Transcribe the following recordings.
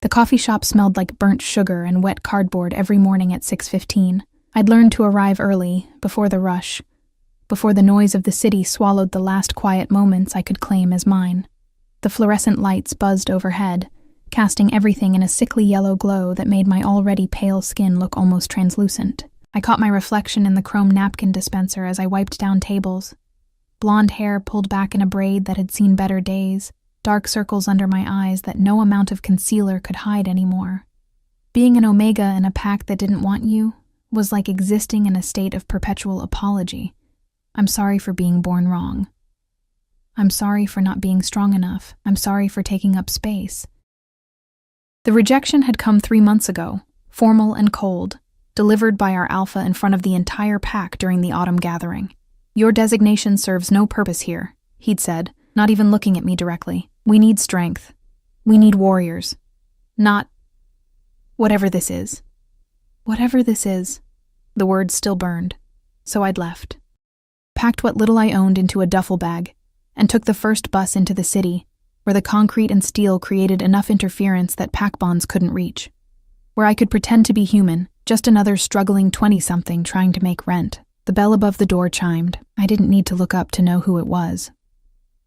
The coffee shop smelled like burnt sugar and wet cardboard every morning at 6:15. I'd learned to arrive early, before the rush, before the noise of the city swallowed the last quiet moments I could claim as mine. The fluorescent lights buzzed overhead, casting everything in a sickly yellow glow that made my already pale skin look almost translucent. I caught my reflection in the chrome napkin dispenser as I wiped down tables. Blonde hair pulled back in a braid that had seen better days, dark circles under my eyes that no amount of concealer could hide anymore. Being an Omega in a pack that didn't want you was like existing in a state of perpetual apology. I'm sorry for being born wrong. I'm sorry for not being strong enough. I'm sorry for taking up space. The rejection had come 3 months ago, formal and cold, delivered by our alpha in front of the entire pack during the autumn gathering. Your designation serves no purpose here, he'd said, not even looking at me directly. We need strength. We need warriors. Not whatever this is. Whatever this is. The words still burned, so I'd left. Packed what little I owned into a duffel bag, and took the first bus into the city, where the concrete and steel created enough interference that pack bonds couldn't reach. Where I could pretend to be human, just another struggling 20-something trying to make rent. The bell above the door chimed. I didn't need to look up to know who it was.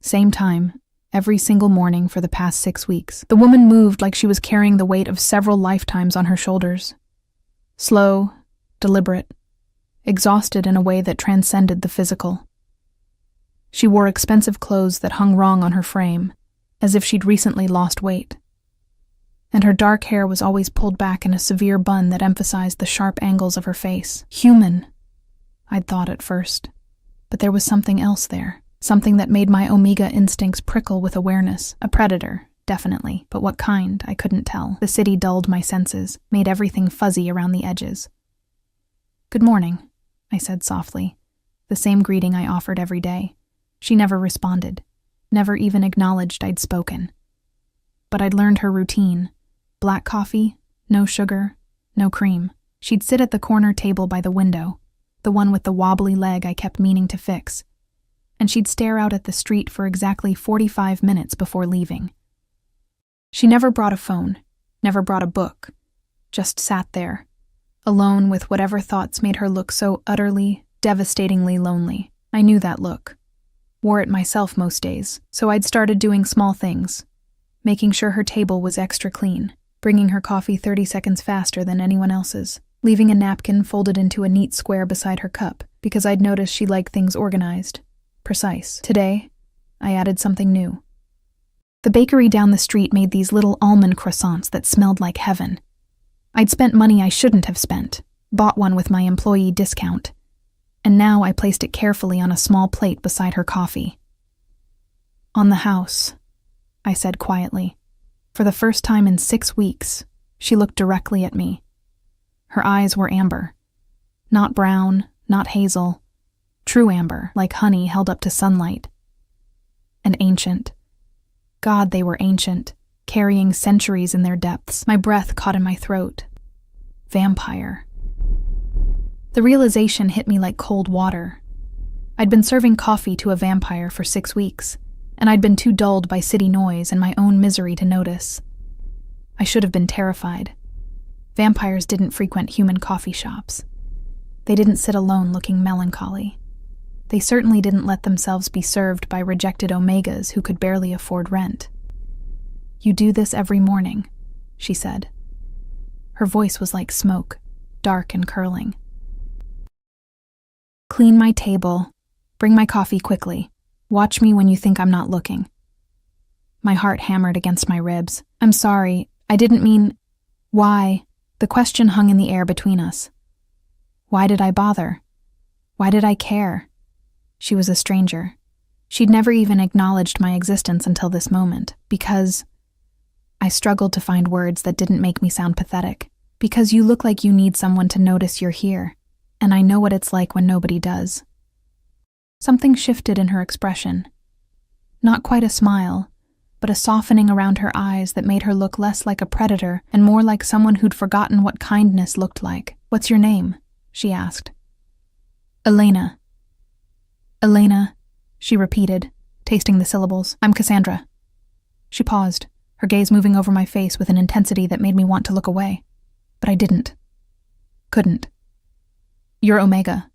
Same time, every single morning for the past 6 weeks. The woman moved like she was carrying the weight of several lifetimes on her shoulders. Slow, deliberate, exhausted in a way that transcended the physical. She wore expensive clothes that hung wrong on her frame, as if she'd recently lost weight. And her dark hair was always pulled back in a severe bun that emphasized the sharp angles of her face. Human, I'd thought at first. But there was something else there. Something that made my Omega instincts prickle with awareness. A predator, definitely, but what kind, I couldn't tell. The city dulled my senses, made everything fuzzy around the edges. Good morning, I said softly, the same greeting I offered every day. She never responded, never even acknowledged I'd spoken. But I'd learned her routine. Black coffee, no sugar, no cream. She'd sit at the corner table by the window, the one with the wobbly leg I kept meaning to fix, and she'd stare out at the street for exactly 45 minutes before leaving. She never brought a phone, never brought a book, just sat there, alone with whatever thoughts made her look so utterly, devastatingly lonely. I knew that look. Wore it myself most days, so I'd started doing small things, making sure her table was extra clean, bringing her coffee 30 seconds faster than anyone else's, leaving a napkin folded into a neat square beside her cup, because I'd noticed she liked things organized, precise. Today, I added something new. The bakery down the street made these little almond croissants that smelled like heaven. I'd spent money I shouldn't have spent, bought one with my employee discount, and now I placed it carefully on a small plate beside her coffee. On the house, I said quietly. For the first time in 6 weeks, she looked directly at me. Her eyes were amber. Not brown, not hazel. True amber, like honey held up to sunlight. And ancient. God, they were ancient, carrying centuries in their depths. My breath caught in my throat. Vampire. The realization hit me like cold water. I'd been serving coffee to a vampire for 6 weeks, and I'd been too dulled by city noise and my own misery to notice. I should have been terrified. Vampires didn't frequent human coffee shops. They didn't sit alone looking melancholy. They certainly didn't let themselves be served by rejected Omegas who could barely afford rent. You do this every morning, she said. Her voice was like smoke, dark and curling. Clean my table. Bring my coffee quickly. Watch me when you think I'm not looking. My heart hammered against my ribs. I'm sorry. I didn't mean... Why? The question hung in the air between us. Why did I bother? Why did I care? She was a stranger. She'd never even acknowledged my existence until this moment. Because... I struggled to find words that didn't make me sound pathetic. Because you look like you need someone to notice you're here. And I know what it's like when nobody does. Something shifted in her expression. Not quite a smile, but a softening around her eyes that made her look less like a predator and more like someone who'd forgotten what kindness looked like. What's your name? She asked. Elena. Elena, she repeated, tasting the syllables. I'm Cassandra. She paused, her gaze moving over my face with an intensity that made me want to look away. But I didn't. Couldn't. "You're Omega."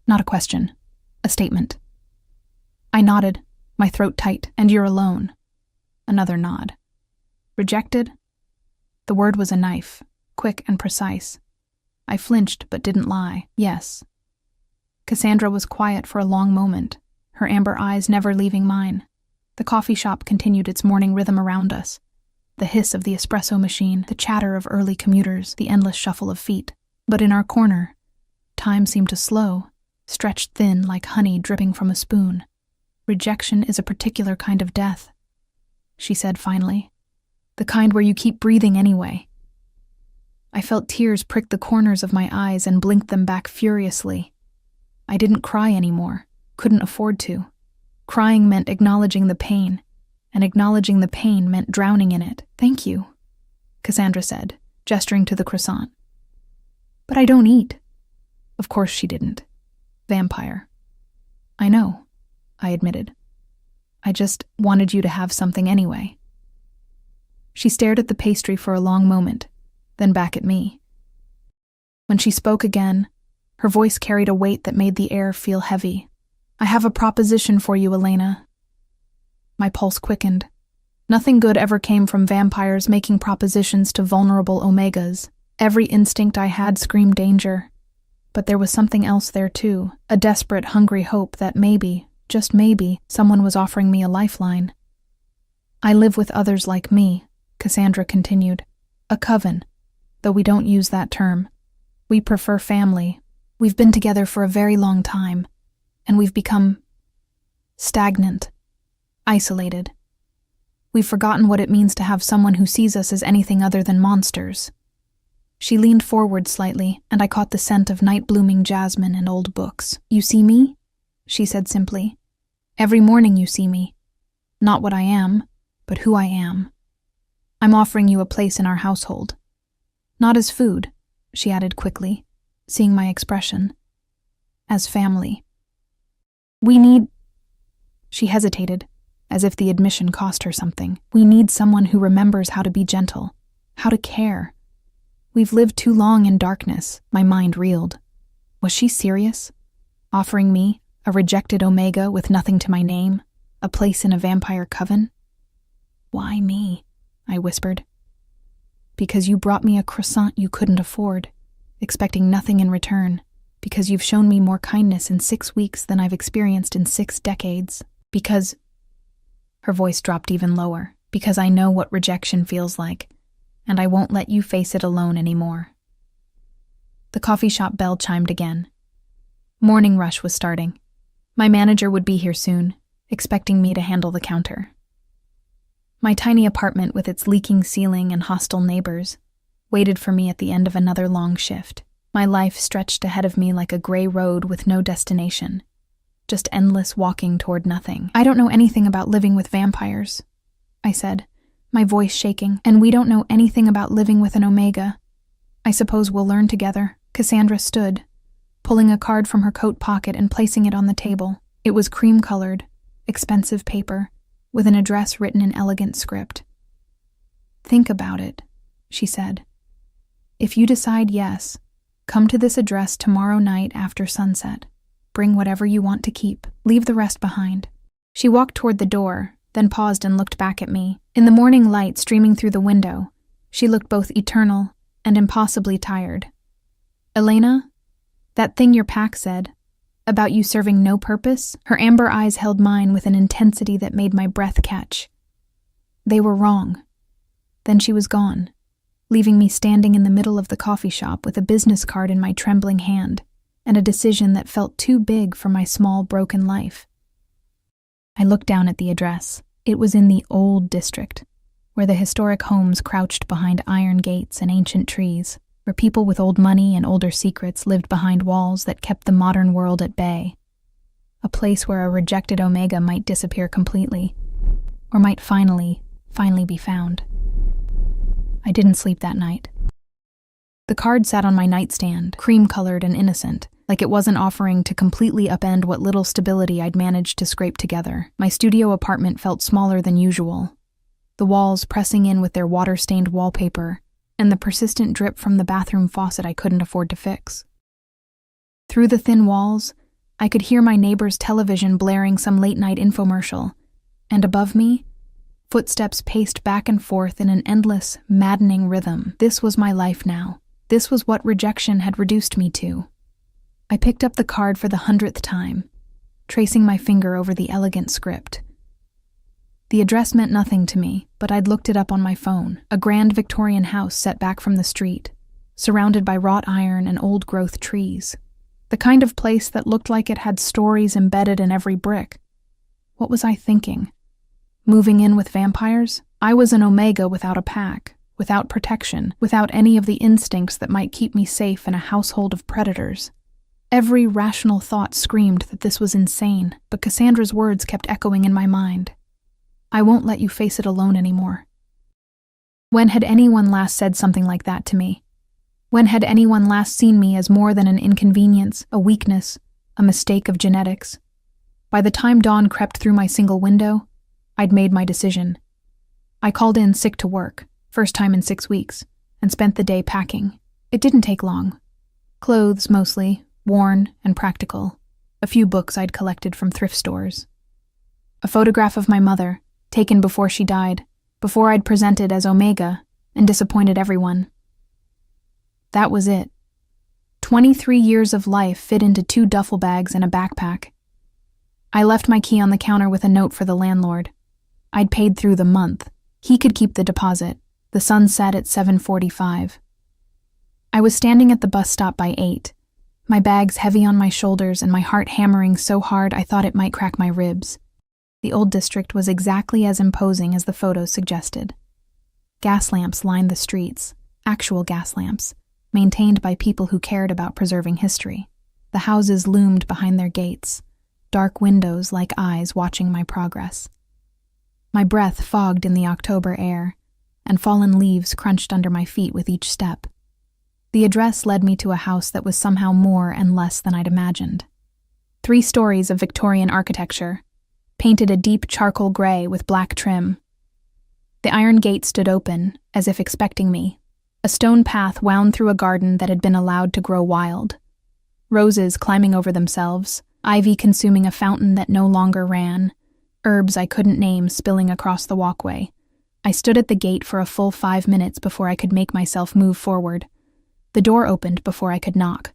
Not a question. A statement. I nodded, my throat tight. "And you're alone." Another nod. Rejected? The word was a knife, quick and precise. I flinched but didn't lie. Yes. Cassandra was quiet for a long moment, her amber eyes never leaving mine. The coffee shop continued its morning rhythm around us. The hiss of the espresso machine, the chatter of early commuters, the endless shuffle of feet. But in our corner, time seemed to slow, stretched thin like honey dripping from a spoon. "Rejection is a particular kind of death," she said finally. "The kind where you keep breathing anyway." I felt tears prick the corners of my eyes and blinked them back furiously. I didn't cry anymore, couldn't afford to. Crying meant acknowledging the pain, and acknowledging the pain meant drowning in it. "Thank you," Cassandra said, gesturing to the croissant. "But I don't eat." Of course she didn't. Vampire. "I know," I admitted. "I just wanted you to have something anyway." She stared at the pastry for a long moment, then back at me. When she spoke again, her voice carried a weight that made the air feel heavy. "I have a proposition for you, Elena." My pulse quickened. Nothing good ever came from vampires making propositions to vulnerable Omegas. Every instinct I had screamed danger. But there was something else there too, a desperate, hungry hope that maybe, just maybe, someone was offering me a lifeline. "I live with others like me," Cassandra continued. "A coven, though we don't use that term. We prefer family. We've been together for a very long time, and we've become stagnant, isolated. We've forgotten what it means to have someone who sees us as anything other than monsters." She leaned forward slightly, and I caught the scent of night-blooming jasmine and old books. "You see me?" she said simply. "Every morning you see me. Not what I am, but who I am. I'm offering you a place in our household. Not as food," she added quickly, seeing my expression. "As family. We need—" She hesitated, as if the admission cost her something. "We need someone who remembers how to be gentle, how to care. We've lived too long in darkness." My mind reeled. Was she serious? Offering me, a rejected Omega with nothing to my name, a place in a vampire coven? "Why me?" I whispered. "Because you brought me a croissant you couldn't afford, expecting nothing in return. Because you've shown me more kindness in 6 weeks than I've experienced in 6 decades. Because—" Her voice dropped even lower. "Because I know what rejection feels like, and I won't let you face it alone anymore." The coffee shop bell chimed again. Morning rush was starting. My manager would be here soon, expecting me to handle the counter. My tiny apartment with its leaking ceiling and hostile neighbors waited for me at the end of another long shift. My life stretched ahead of me like a gray road with no destination, just endless walking toward nothing. "I don't know anything about living with vampires," I said, my voice shaking. "And we don't know anything about living with an Omega. I suppose we'll learn together." Cassandra stood, pulling a card from her coat pocket and placing it on the table. It was cream-colored, expensive paper, with an address written in elegant script. "Think about it," she said. "If you decide yes, come to this address tomorrow night after sunset. Bring whatever you want to keep. Leave the rest behind." She walked toward the door, then paused and looked back at me. In the morning light streaming through the window, she looked both eternal and impossibly tired. "Elena, that thing your pack said, about you serving no purpose," her amber eyes held mine with an intensity that made my breath catch. "They were wrong." Then she was gone, leaving me standing in the middle of the coffee shop with a business card in my trembling hand and a decision that felt too big for my small, broken life. I looked down at the address. It was in the old district, where the historic homes crouched behind iron gates and ancient trees, where people with old money and older secrets lived behind walls that kept the modern world at bay. A place where a rejected Omega might disappear completely, or might finally be found. I didn't sleep that night. The card sat on my nightstand, cream-colored and innocent, like it wasn't offering to completely upend what little stability I'd managed to scrape together. My studio apartment felt smaller than usual. the walls pressing in with their water-stained wallpaper, and the persistent drip from the bathroom faucet I couldn't afford to fix. Through the thin walls, I could hear my neighbor's television blaring some late-night infomercial, and above me, footsteps paced back and forth in an endless, maddening rhythm. This was my life now. This was what rejection had reduced me to. I picked up the card for the 100th time, tracing my finger over the elegant script. The address meant nothing to me, but I'd looked it up on my phone. A grand Victorian house set back from the street, surrounded by wrought iron and old-growth trees. The kind of place that looked like it had stories embedded in every brick. What was I thinking? Moving in with vampires? I was an Omega without a pack, without protection, without any of the instincts that might keep me safe in a household of predators. Every rational thought screamed that this was insane, but Cassandra's words kept echoing in my mind. I won't let you face it alone anymore. When had anyone last said something like that to me? When had anyone last seen me as more than an inconvenience, a weakness, a mistake of genetics? By the time dawn crept through my single window, I'd made my decision. I called in sick to work, first time in 6 weeks, and spent the day packing. It didn't take long. Clothes, mostly, worn and practical. A few books I'd collected from thrift stores. A photograph of my mother, taken before she died, before I'd presented as Omega and disappointed everyone. That was it. 23 years of life fit into 2 duffel bags and a backpack. I left my key on the counter with a note for the landlord. I'd paid through the month. He could keep the deposit. The sun set at 7:45. I was standing at the bus stop by 8, my bags heavy on my shoulders and my heart hammering so hard I thought it might crack my ribs. The old district was exactly as imposing as the photos suggested. Gas lamps lined the streets, actual gas lamps, maintained by people who cared about preserving history. The houses loomed behind their gates, dark windows like eyes watching my progress. My breath fogged in the October air, and fallen leaves crunched under my feet with each step. The address led me to a house that was somehow more and less than I'd imagined. 3 stories of Victorian architecture, painted a deep charcoal gray with black trim. The iron gate stood open, as if expecting me. A stone path wound through a garden that had been allowed to grow wild. Roses climbing over themselves, ivy consuming a fountain that no longer ran, herbs I couldn't name spilling across the walkway. I stood at the gate for a full 5 minutes before I could make myself move forward. The door opened before I could knock.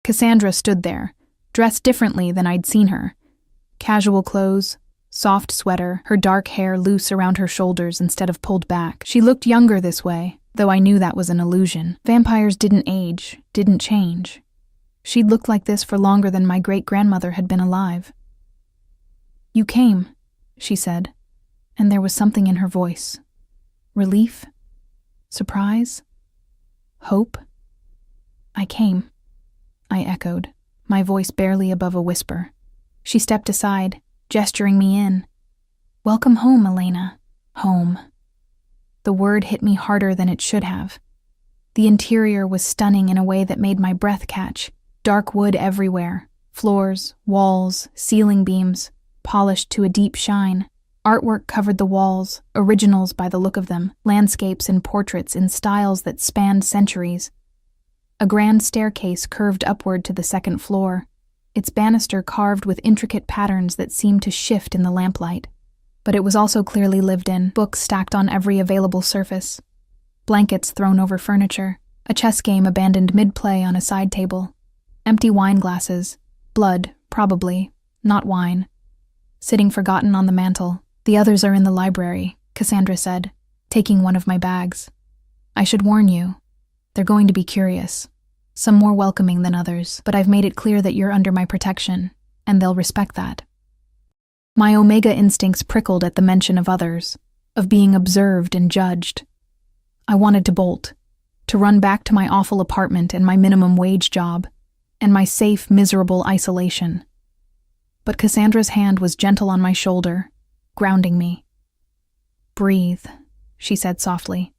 Cassandra stood there, dressed differently than I'd seen her. Casual clothes, soft sweater, her dark hair loose around her shoulders instead of pulled back. She looked younger this way, though I knew that was an illusion. Vampires didn't age, didn't change. She'd looked like this for longer than my great-grandmother had been alive. "You came," she said, and there was something in her voice. Relief? Surprise? Hope? "I came," I echoed, my voice barely above a whisper. She stepped aside, gesturing me in. "Welcome home, Elena. Home." The word hit me harder than it should have. The interior was stunning in a way that made my breath catch. Dark wood everywhere, floors, walls, ceiling beams, polished to a deep shine. Artwork covered the walls, originals by the look of them, landscapes and portraits in styles that spanned centuries. A grand staircase curved upward to the 2nd floor, its banister carved with intricate patterns that seemed to shift in the lamplight. But it was also clearly lived in, books stacked on every available surface, blankets thrown over furniture, a chess game abandoned mid-play on a side table, empty wine glasses, blood, probably, not wine, sitting forgotten on the mantel. "The others are in the library," Cassandra said, taking one of my bags. "I should warn you, they're going to be curious. Some more welcoming than others, but I've made it clear that you're under my protection, and they'll respect that." My Omega instincts prickled at the mention of others, of being observed and judged. I wanted to bolt, to run back to my awful apartment and my minimum wage job, and my safe, miserable isolation. But Cassandra's hand was gentle on my shoulder, grounding me. "Breathe," she said softly.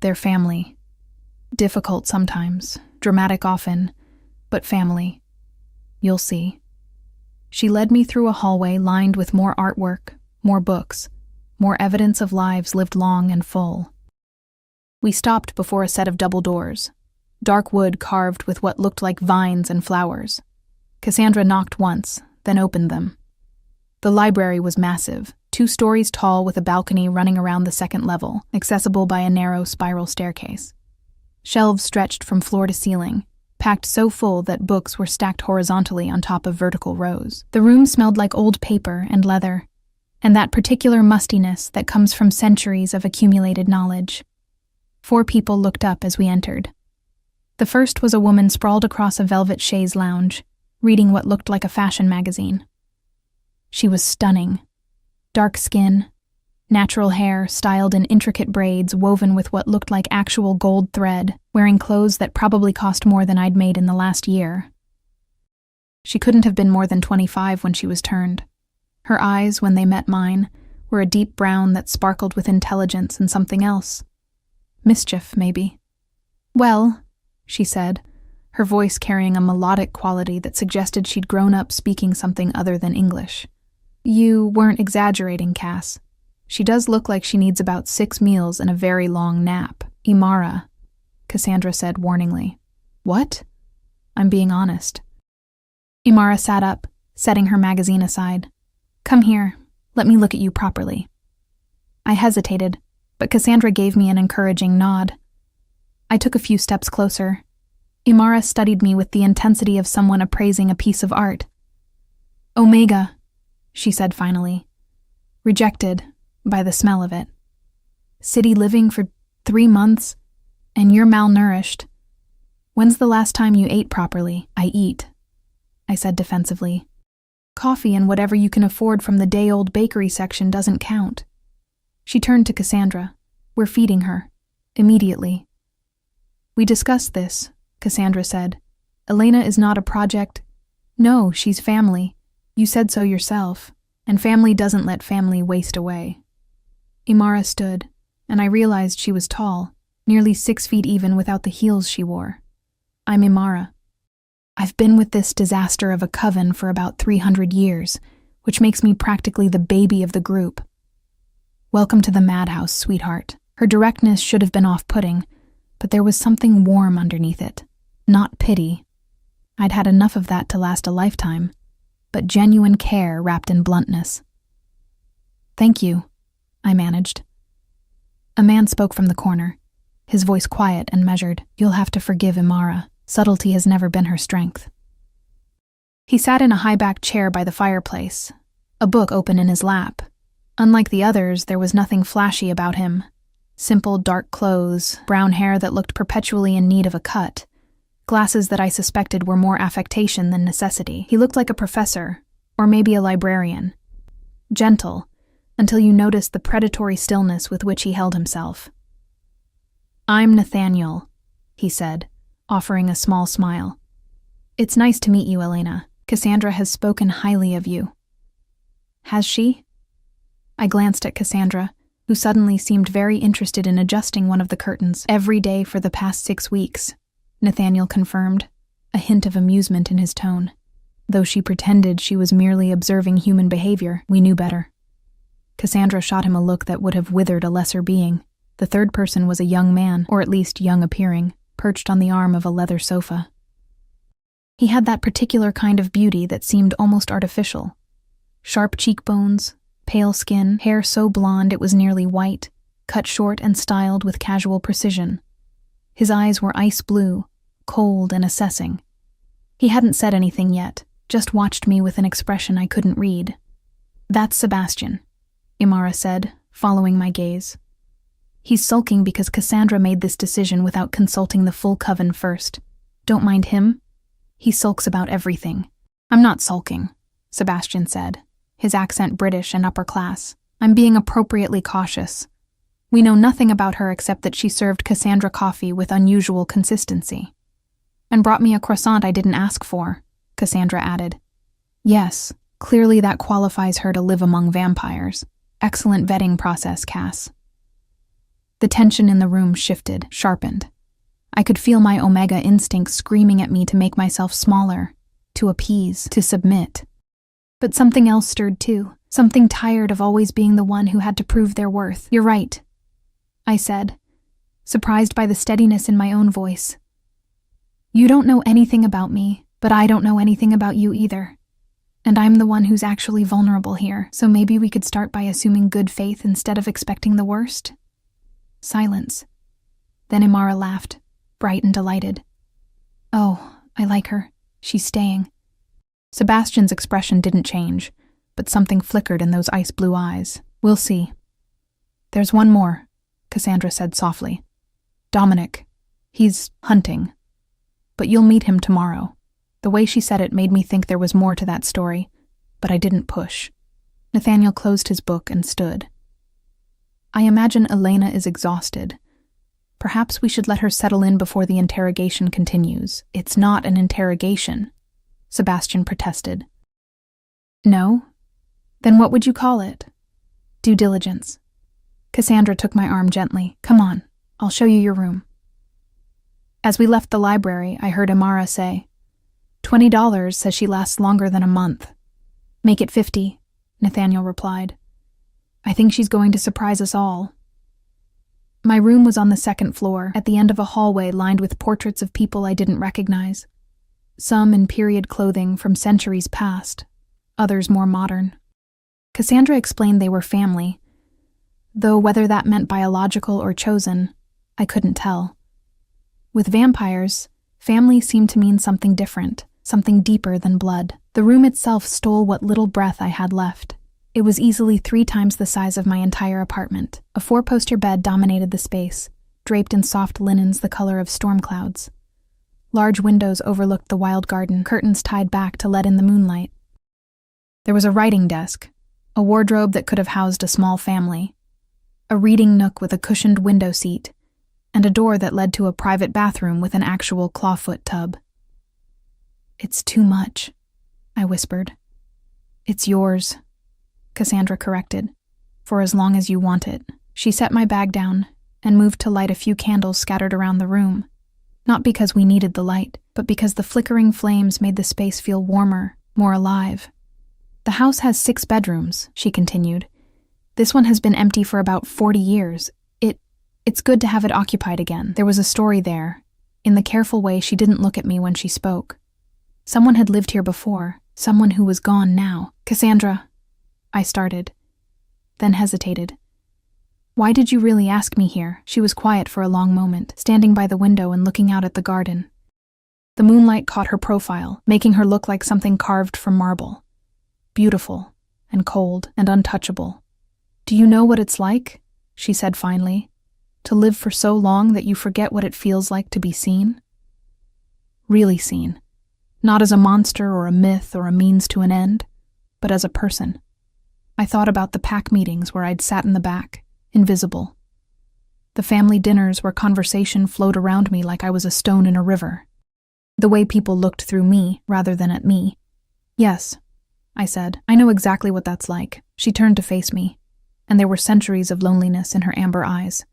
"They're family. Difficult sometimes, dramatic often, but family. You'll see." She led me through a hallway lined with more artwork, more books, more evidence of lives lived long and full. We stopped before a set of double doors, dark wood carved with what looked like vines and flowers. Cassandra knocked once, then opened them. The library was massive, 2 stories tall with a balcony running around the second level, accessible by a narrow spiral staircase. Shelves stretched from floor to ceiling, packed so full that books were stacked horizontally on top of vertical rows. The room smelled like old paper and leather, and that particular mustiness that comes from centuries of accumulated knowledge. 4 people looked up as we entered. The first was a woman sprawled across a velvet chaise lounge, reading what looked like a fashion magazine. She was stunning. Dark skin, natural hair styled in intricate braids woven with what looked like actual gold thread, wearing clothes that probably cost more than I'd made in the last year. She couldn't have been more than 25 when she was turned. Her eyes, when they met mine, were a deep brown that sparkled with intelligence and something else. Mischief, maybe. "Well," she said, her voice carrying a melodic quality that suggested she'd grown up speaking something other than English. "You weren't exaggerating, Cass. She does look like she needs about 6 meals and a very long nap." "Imara," Cassandra said warningly. "What?" "I'm being honest." Imara sat up, setting her magazine aside. "Come here. Let me look at you properly." I hesitated, but Cassandra gave me an encouraging nod. I took a few steps closer. Imara studied me with the intensity of someone appraising a piece of art. "Omega," she said finally. "Rejected by the smell of it. City living for 3 months, and you're malnourished. When's the last time you ate properly?" "I eat," I said defensively. "Coffee and whatever you can afford from the day-old bakery section doesn't count." She turned to Cassandra. "We're feeding her. Immediately." "We discussed this," Cassandra said. "Elena is not a project." "No, she's family. You said so yourself, and family doesn't let family waste away." Imara stood, and I realized she was tall, nearly 6 feet even without the heels she wore. "I'm Imara. I've been with this disaster of a coven for about 300 years, which makes me practically the baby of the group. Welcome to the madhouse, sweetheart." Her directness should have been off-putting, but there was something warm underneath it. Not pity. I'd had enough of that to last a lifetime, but genuine care wrapped in bluntness. "Thank you," I managed. A man spoke from the corner, his voice quiet and measured. "You'll have to forgive Imara. Subtlety has never been her strength." He sat in a high-backed chair by the fireplace, a book open in his lap. Unlike the others, there was nothing flashy about him. Simple, dark clothes, brown hair that looked perpetually in need of a cut, glasses that I suspected were more affectation than necessity. He looked like a professor, or maybe a librarian. Gentle, until you noticed the predatory stillness with which he held himself. "I'm Nathaniel," he said, offering a small smile. "It's nice to meet you, Elena. Cassandra has spoken highly of you." "Has she?" I glanced at Cassandra, who suddenly seemed very interested in adjusting one of the curtains. "Every day for the past 6 weeks, Nathaniel confirmed, a hint of amusement in his tone. Though she pretended she was merely observing human behavior, we knew better. Cassandra shot him a look that would have withered a lesser being. The third person was a young man, or at least young-appearing, perched on the arm of a leather sofa. He had that particular kind of beauty that seemed almost artificial. Sharp cheekbones, pale skin, hair so blonde it was nearly white, cut short and styled with casual precision. His eyes were ice blue, cold and assessing. He hadn't said anything yet, just watched me with an expression I couldn't read. "That's Sebastian," Imara said, following my gaze. "He's sulking because Cassandra made this decision without consulting the full coven first. Don't mind him. He sulks about everything." "I'm not sulking," Sebastian said, his accent British and upper class. "I'm being appropriately cautious. We know nothing about her except that she served Cassandra coffee with unusual consistency. And brought me a croissant I didn't ask for," Cassandra added. "Yes, clearly that qualifies her to live among vampires. Excellent vetting process, Cass." The tension in the room shifted, sharpened. I could feel my Omega instinct screaming at me to make myself smaller, to appease, to submit. But something else stirred too, Something tired of always being the one who had to prove their worth. "You're right," I said, surprised by the steadiness in my own voice. "You don't know anything about me, but I don't know anything about you either. And I'm the one who's actually vulnerable here, so maybe we could start by assuming good faith instead of expecting the worst?" Silence. Then Imara laughed, bright and delighted. "Oh, I like her. She's staying." Sebastian's expression didn't change, but something flickered in those ice-blue eyes. "We'll see." "There's one more," Cassandra said softly. "Dominic. He's hunting. But you'll meet him tomorrow." The way she said it made me think there was more to that story, but I didn't push. Nathaniel closed his book and stood. "I imagine Elena is exhausted. Perhaps we should let her settle in before the interrogation continues." "It's not an interrogation," Sebastian protested. "No? Then what would you call it?" "Due diligence." Cassandra took my arm gently. "Come on, I'll show you your room." As we left the library, I heard Imara say, "$20 says she lasts longer than a month." "Make it 50, Nathaniel replied. "I think she's going to surprise us all." My room was on the second floor, at the end of a hallway lined with portraits of people I didn't recognize. Some in period clothing from centuries past, others more modern. Cassandra explained they were family, though whether that meant biological or chosen, I couldn't tell. With vampires, family seemed to mean something different, something deeper than blood. The room itself stole what little breath I had left. It was easily 3 times the size of my entire apartment. A 4-poster bed dominated the space, draped in soft linens the color of storm clouds. Large windows overlooked the wild garden, curtains tied back to let in the moonlight. There was a writing desk, a wardrobe that could have housed a small family, a reading nook with a cushioned window seat, and a door that led to a private bathroom with an actual clawfoot tub. "It's too much," I whispered. "It's yours," Cassandra corrected, "for as long as you want it." She set my bag down and moved to light a few candles scattered around the room, not because we needed the light, but because the flickering flames made the space feel warmer, more alive. "The house has 6 bedrooms, she continued. "This one has been empty for about 40 years. It's good to have it occupied again." There was a story there. In the careful way she didn't look at me when she spoke. Someone had lived here before, someone who was gone now. "Cassandra," I started, then hesitated. "Why did you really ask me here?" She was quiet for a long moment, standing by the window and looking out at the garden. The moonlight caught her profile, making her look like something carved from marble. Beautiful, and cold, and untouchable. "Do you know what it's like?" she said finally. "To live for so long that you forget what it feels like to be seen?" Really seen. Not as a monster or a myth or a means to an end, but as a person. I thought about the pack meetings where I'd sat in the back, invisible. The family dinners where conversation flowed around me like I was a stone in a river. The way people looked through me rather than at me. "Yes," I said, "I know exactly what that's like." She turned to face me, and there were centuries of loneliness in her amber eyes.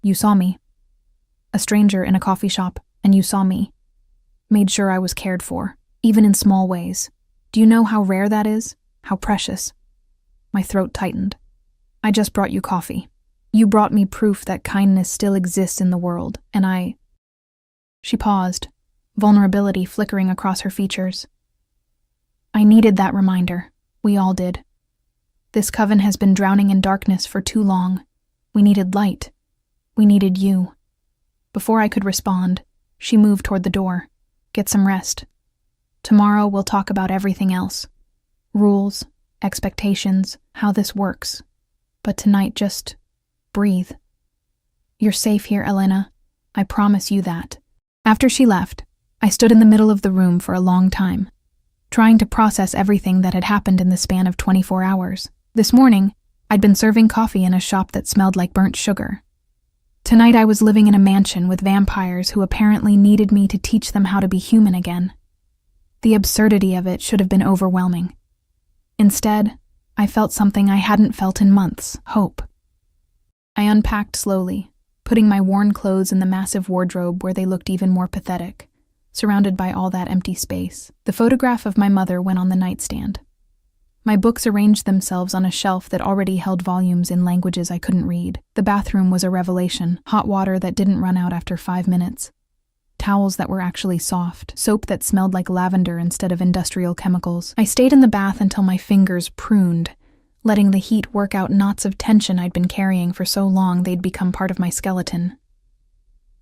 "You saw me. A stranger in a coffee shop, and you saw me. Made sure I was cared for, even in small ways. Do you know how rare that is? How precious?" My throat tightened. "I just brought you coffee. You brought me proof that kindness still exists in the world, and I—" She paused, vulnerability flickering across her features. "I needed that reminder. We all did. This coven has been drowning in darkness for too long. We needed light. We needed you." Before I could respond, she moved toward the door. "Get some rest. Tomorrow we'll talk about everything else. Rules, expectations, how this works. But tonight just breathe. You're safe here, Elena. I promise you that." After she left, I stood in the middle of the room for a long time, trying to process everything that had happened in the span of 24 hours. This morning, I'd been serving coffee in a shop that smelled like burnt sugar. Tonight I was living in a mansion with vampires who apparently needed me to teach them how to be human again. The absurdity of it should have been overwhelming. Instead, I felt something I hadn't felt in months: hope. I unpacked slowly, putting my worn clothes in the massive wardrobe where they looked even more pathetic, surrounded by all that empty space. The photograph of my mother went on the nightstand. My books arranged themselves on a shelf that already held volumes in languages I couldn't read. The bathroom was a revelation. Hot water that didn't run out after 5 minutes. Towels that were actually soft. Soap that smelled like lavender instead of industrial chemicals. I stayed in the bath until my fingers pruned, letting the heat work out knots of tension I'd been carrying for so long they'd become part of my skeleton.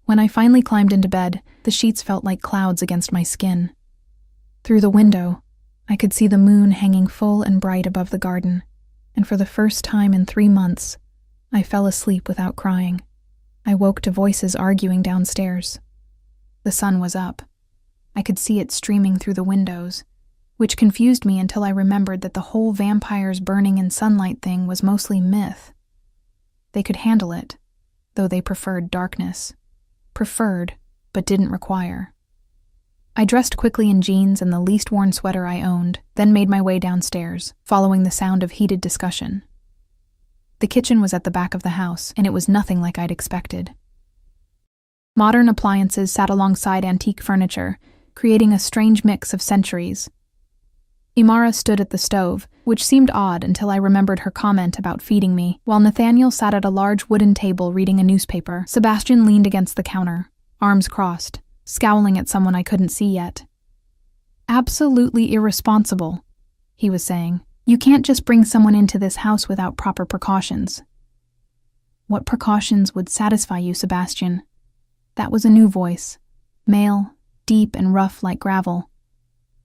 When I finally climbed into bed, the sheets felt like clouds against my skin. Through the window, I could see the moon hanging full and bright above the garden, and for the first time in 3 months, I fell asleep without crying. I woke to voices arguing downstairs. The sun was up. I could see it streaming through the windows, which confused me until I remembered that the whole vampires burning in sunlight thing was mostly myth. They could handle it, though they preferred darkness. Preferred, but didn't require. I dressed quickly in jeans and the least worn sweater I owned, then made my way downstairs, following the sound of heated discussion. The kitchen was at the back of the house, and it was nothing like I'd expected. Modern appliances sat alongside antique furniture, creating a strange mix of centuries. Imara stood at the stove, which seemed odd until I remembered her comment about feeding me, while Nathaniel sat at a large wooden table reading a newspaper. Sebastian leaned against the counter, arms crossed, scowling at someone I couldn't see yet. "Absolutely irresponsible," he was saying. "You can't just bring someone into this house without proper precautions." "What precautions would satisfy you, Sebastian?" That was a new voice, male, deep and rough like gravel.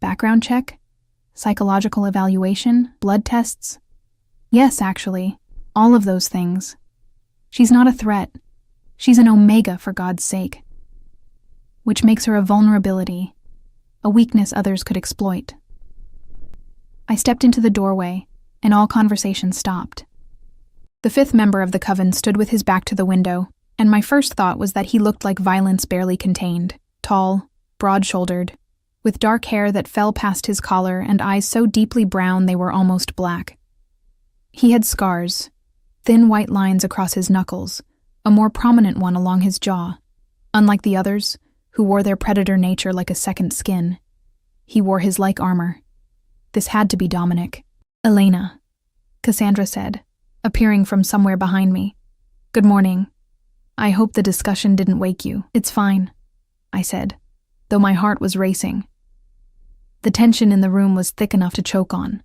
"Background check? Psychological evaluation? Blood tests?" "Yes, actually, all of those things. She's not a threat. She's an Omega, for God's sake. Which makes her a vulnerability, a weakness others could exploit." I stepped into the doorway, and all conversation stopped. The 5th member of the coven stood with his back to the window, and my first thought was that he looked like violence barely contained, tall, broad-shouldered, with dark hair that fell past his collar and eyes so deeply brown they were almost black. He had scars, thin white lines across his knuckles, a more prominent one along his jaw. Unlike the others, who wore their predator nature like a second skin, he wore his like armor. This had to be Dominic. "Elena," Cassandra said, appearing from somewhere behind me. "Good morning. I hope the discussion didn't wake you." "It's fine," I said, though my heart was racing. The tension in the room was thick enough to choke on.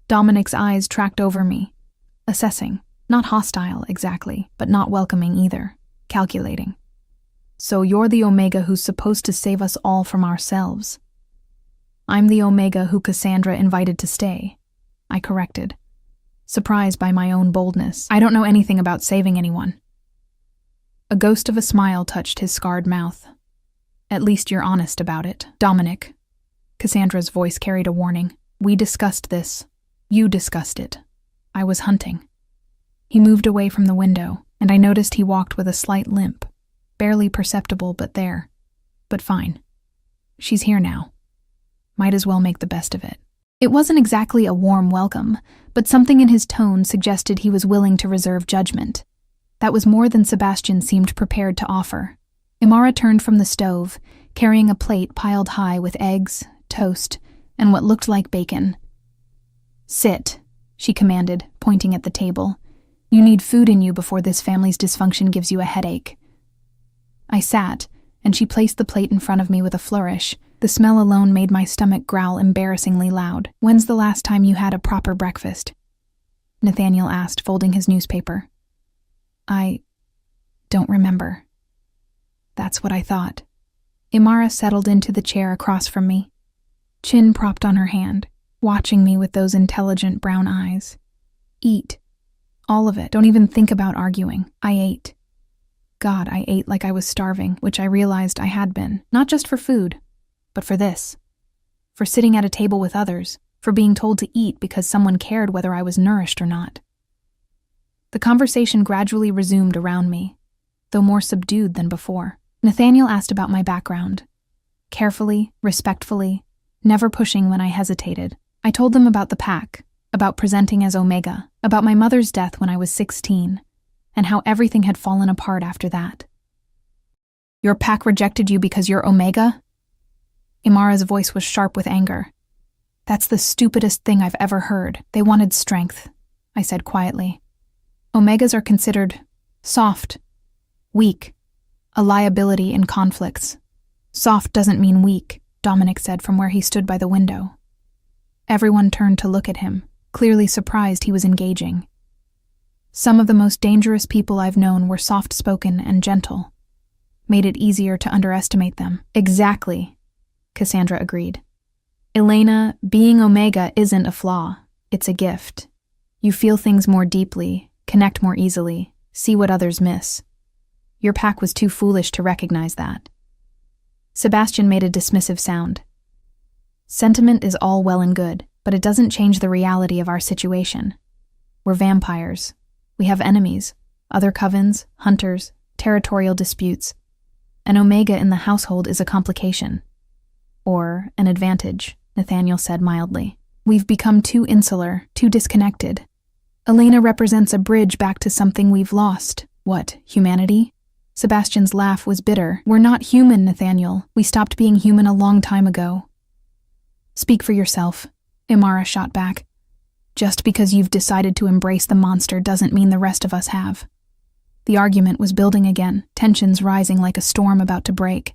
Dominic's eyes tracked over me, assessing, not hostile exactly, but not welcoming either, calculating. "So you're the Omega who's supposed to save us all from ourselves." "I'm the Omega who Cassandra invited to stay," I corrected, surprised by my own boldness. "I don't know anything about saving anyone." A ghost of a smile touched his scarred mouth. "At least you're honest about it, Dominic." Cassandra's voice carried a warning. "We discussed this. You discussed it. I was hunting." He moved away from the window, and I noticed he walked with a slight limp, barely perceptible but there. But fine. She's here now. Might as well make the best of it. It wasn't exactly a warm welcome, but something in his tone suggested he was willing to reserve judgment. That was more than Sebastian seemed prepared to offer. Imara turned from the stove, carrying a plate piled high with eggs, toast, and what looked like bacon. "Sit," she commanded, pointing at the table. "You need food in you before this family's dysfunction gives you a headache." I sat, and she placed the plate in front of me with a flourish. The smell alone made my stomach growl embarrassingly loud. "When's the last time you had a proper breakfast?" Nathaniel asked, folding his newspaper. "I don't remember." That's what I thought. Imara settled into the chair across from me, chin propped on her hand, watching me with those intelligent brown eyes. "Eat. All of it. Don't even think about arguing." I ate. God, I ate like I was starving, which I realized I had been. Not just for food, but for this. For sitting at a table with others, for being told to eat because someone cared whether I was nourished or not. The conversation gradually resumed around me, though more subdued than before. Nathaniel asked about my background. Carefully, respectfully, never pushing when I hesitated. I told them about the pack, about presenting as Omega, about my mother's death when I was 16, and how everything had fallen apart after that. "Your pack rejected you because you're Omega?" Imara's voice was sharp with anger. That's the stupidest thing I've ever heard. They wanted strength, I said quietly. Omegas are considered soft, weak, a liability in conflicts. Soft doesn't mean weak, Dominic said from where he stood by the window. Everyone turned to look at him, clearly surprised he was engaging. Some of the most dangerous people I've known were soft-spoken and gentle. Made it easier to underestimate them. Exactly, Cassandra agreed. Elena, being Omega isn't a flaw. It's a gift. You feel things more deeply, connect more easily, see what others miss. Your pack was too foolish to recognize that. Sebastian made a dismissive sound. Sentiment is all well and good, but it doesn't change the reality of our situation. We're vampires. We have enemies, other covens, hunters, territorial disputes. An Omega in the household is a complication. Or an advantage, Nathaniel said mildly. We've become too insular, too disconnected. Elena represents a bridge back to something we've lost. What, humanity? Sebastian's laugh was bitter. We're not human, Nathaniel. We stopped being human a long time ago. Speak for yourself, Imara shot back. Just because you've decided to embrace the monster doesn't mean the rest of us have. The argument was building again, tensions rising like a storm about to break.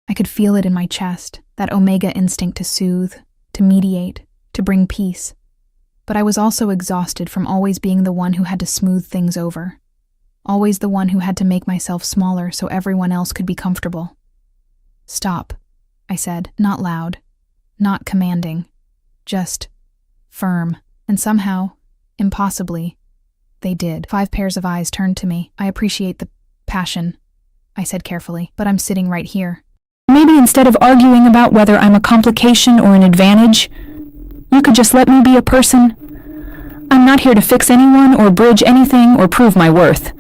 I could feel it in my chest, that Omega instinct to soothe, to mediate, to bring peace. But I was also exhausted from always being the one who had to smooth things over. Always the one who had to make myself smaller so everyone else could be comfortable. Stop, I said, not loud, not commanding, just firm. And somehow, impossibly, they did. 5 pairs of eyes turned to me. I appreciate the passion, I said carefully, but I'm sitting right here. Maybe instead of arguing about whether I'm a complication or an advantage, you could just let me be a person. I'm not here to fix anyone or bridge anything or prove my worth.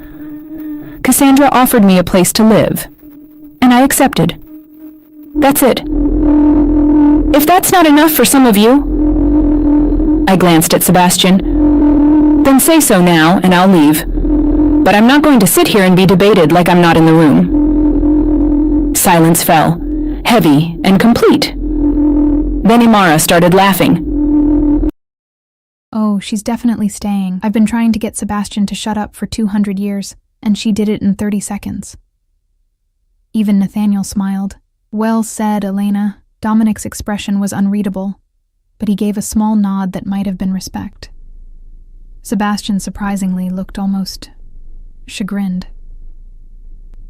Cassandra offered me a place to live, and I accepted. That's it. If that's not enough for some of you, I glanced at Sebastian, then say so now and I'll leave. But I'm not going to sit here and be debated like I'm not in the room. Silence fell, heavy and complete. Then Imara started laughing. Oh, she's definitely staying. I've been trying to get Sebastian to shut up for 200 years, and she did it in 30 seconds. Even Nathaniel smiled. Well said, Elena. Dominic's expression was unreadable, but he gave a small nod that might have been respect. Sebastian surprisingly looked almost chagrined.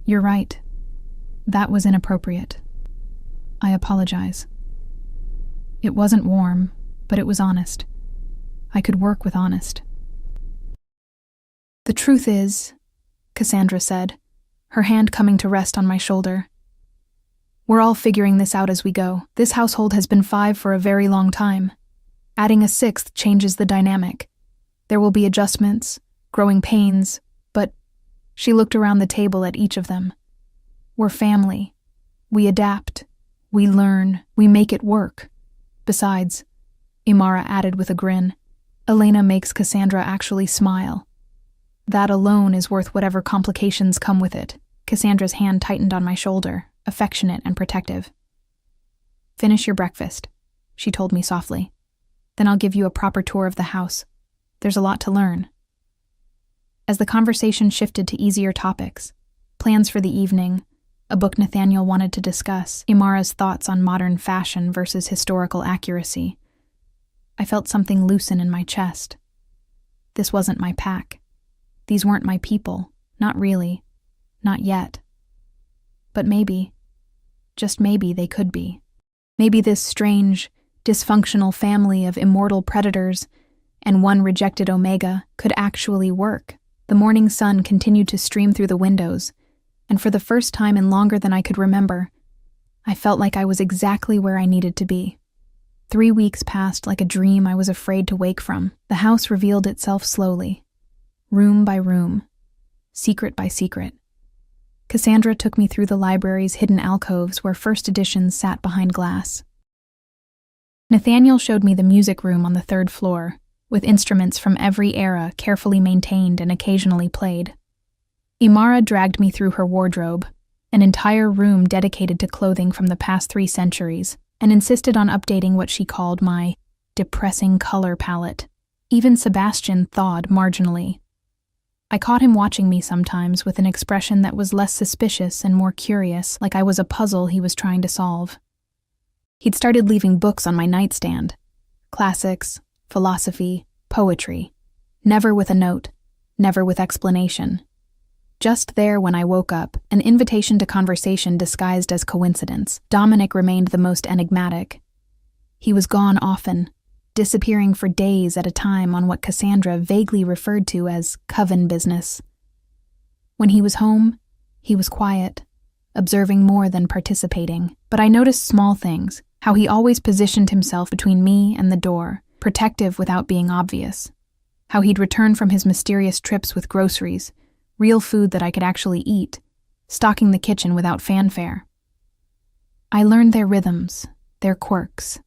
You're right. That was inappropriate. I apologize. It wasn't warm, but it was honest. I could work with honest. The truth is, Cassandra said, her hand coming to rest on my shoulder, we're all figuring this out as we go. This household has been 5 for a very long time. Adding a 6th changes the dynamic. There will be adjustments, growing pains, but she looked around the table at each of them. We're family. We adapt. We learn. We make it work. Besides, Imara added with a grin, Elena makes Cassandra actually smile. That alone is worth whatever complications come with it. Cassandra's hand tightened on my shoulder, affectionate and protective. Finish your breakfast, she told me softly. Then I'll give you a proper tour of the house. There's a lot to learn. As the conversation shifted to easier topics, plans for the evening, a book Nathaniel wanted to discuss, Imara's thoughts on modern fashion versus historical accuracy, I felt something loosen in my chest. This wasn't my pack. These weren't my people. Not really. Not yet. But maybe, just maybe they could be. Maybe this strange, dysfunctional family of immortal predators and one rejected Omega could actually work. The morning sun continued to stream through the windows, and for the first time in longer than I could remember, I felt like I was exactly where I needed to be. 3 weeks passed like a dream I was afraid to wake from. The house revealed itself slowly, room by room, secret by secret. Cassandra took me through the library's hidden alcoves where first editions sat behind glass. Nathaniel showed me the music room on the 3rd floor, with instruments from every era carefully maintained and occasionally played. Imara dragged me through her wardrobe, an entire room dedicated to clothing from the past 3 centuries, and insisted on updating what she called my depressing color palette. Even Sebastian thawed marginally. I caught him watching me sometimes with an expression that was less suspicious and more curious, like I was a puzzle he was trying to solve. He'd started leaving books on my nightstand. Classics, philosophy, poetry. Never with a note, never with explanation. Just there when I woke up, an invitation to conversation disguised as coincidence. Dominic remained the most enigmatic. He was gone often, disappearing for days at a time on what Cassandra vaguely referred to as coven business. When he was home, he was quiet, observing more than participating. But I noticed small things, how he always positioned himself between me and the door, protective without being obvious. How he'd return from his mysterious trips with groceries, real food that I could actually eat, stocking the kitchen without fanfare. I learned their rhythms, their quirks,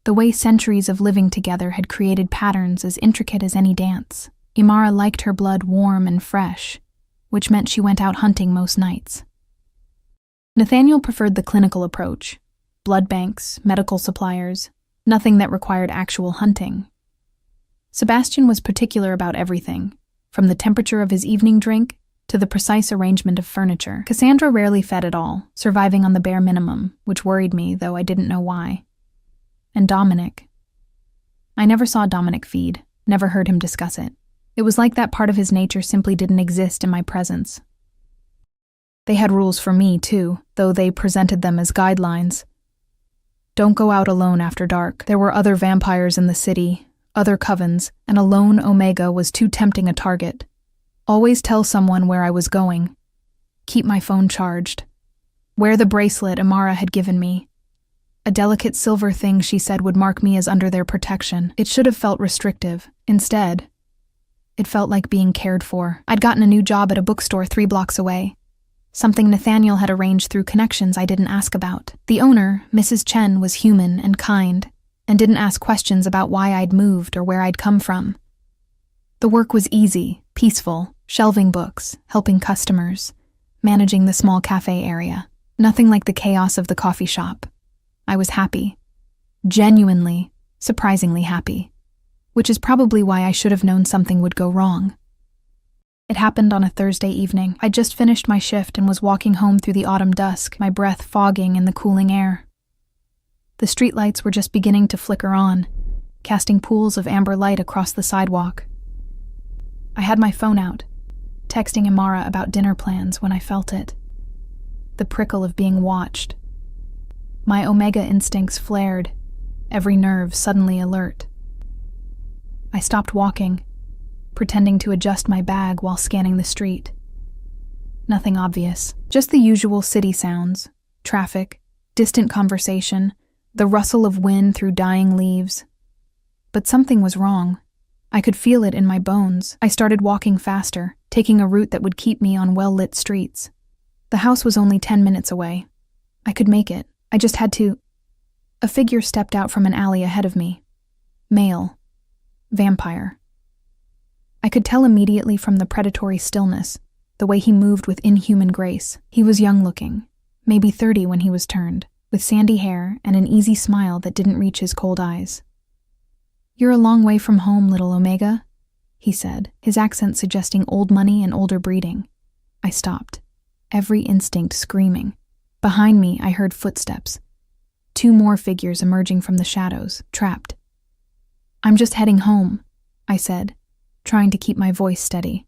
the way centuries of living together had created patterns as intricate as any dance. Imara liked her blood warm and fresh, which meant she went out hunting most nights. Nathaniel preferred the clinical approach, blood banks, medical suppliers, nothing that required actual hunting. Sebastian was particular about everything, from the temperature of his evening drink to the precise arrangement of furniture. Cassandra rarely fed at all, surviving on the bare minimum, which worried me, though I didn't know why. And Dominic. I never saw Dominic feed, never heard him discuss it. It was like that part of his nature simply didn't exist in my presence. They had rules for me, too, though they presented them as guidelines. Don't go out alone after dark. There were other vampires in the city, other covens, and a lone Omega was too tempting a target. Always tell someone where I was going. Keep my phone charged. Wear the bracelet Imara had given me. A delicate silver thing she said would mark me as under their protection. It should have felt restrictive. Instead, it felt like being cared for. I'd gotten a new job at a bookstore 3 blocks away. Something Nathaniel had arranged through connections I didn't ask about. The owner, Mrs. Chen, was human and kind, and didn't ask questions about why I'd moved or where I'd come from. The work was easy, peaceful, shelving books, helping customers, managing the small cafe area. Nothing like the chaos of the coffee shop. I was happy. Genuinely, surprisingly happy. Which is probably why I should have known something would go wrong. It happened on a Thursday evening. I'd just finished my shift and was walking home through the autumn dusk, my breath fogging in the cooling air. The streetlights were just beginning to flicker on, casting pools of amber light across the sidewalk. I had my phone out, texting Imara about dinner plans when I felt it. The prickle of being watched. My Omega instincts flared, every nerve suddenly alert. I stopped walking, pretending to adjust my bag while scanning the street. Nothing obvious, just the usual city sounds, traffic, distant conversation, the rustle of wind through dying leaves. But something was wrong. I could feel it in my bones. I started walking faster, taking a route that would keep me on well-lit streets. The house was only 10 minutes away. I could make it. I just had to. A figure stepped out from an alley ahead of me. Male. Vampire. I could tell immediately from the predatory stillness, the way he moved with inhuman grace. He was young-looking, maybe 30 when he was turned, with sandy hair and an easy smile that didn't reach his cold eyes. "You're a long way from home, little Omega," he said, his accent suggesting old money and older breeding. I stopped, every instinct screaming. Behind me, I heard footsteps. 2 more figures emerging from the shadows, trapped. "I'm just heading home," I said, trying to keep my voice steady.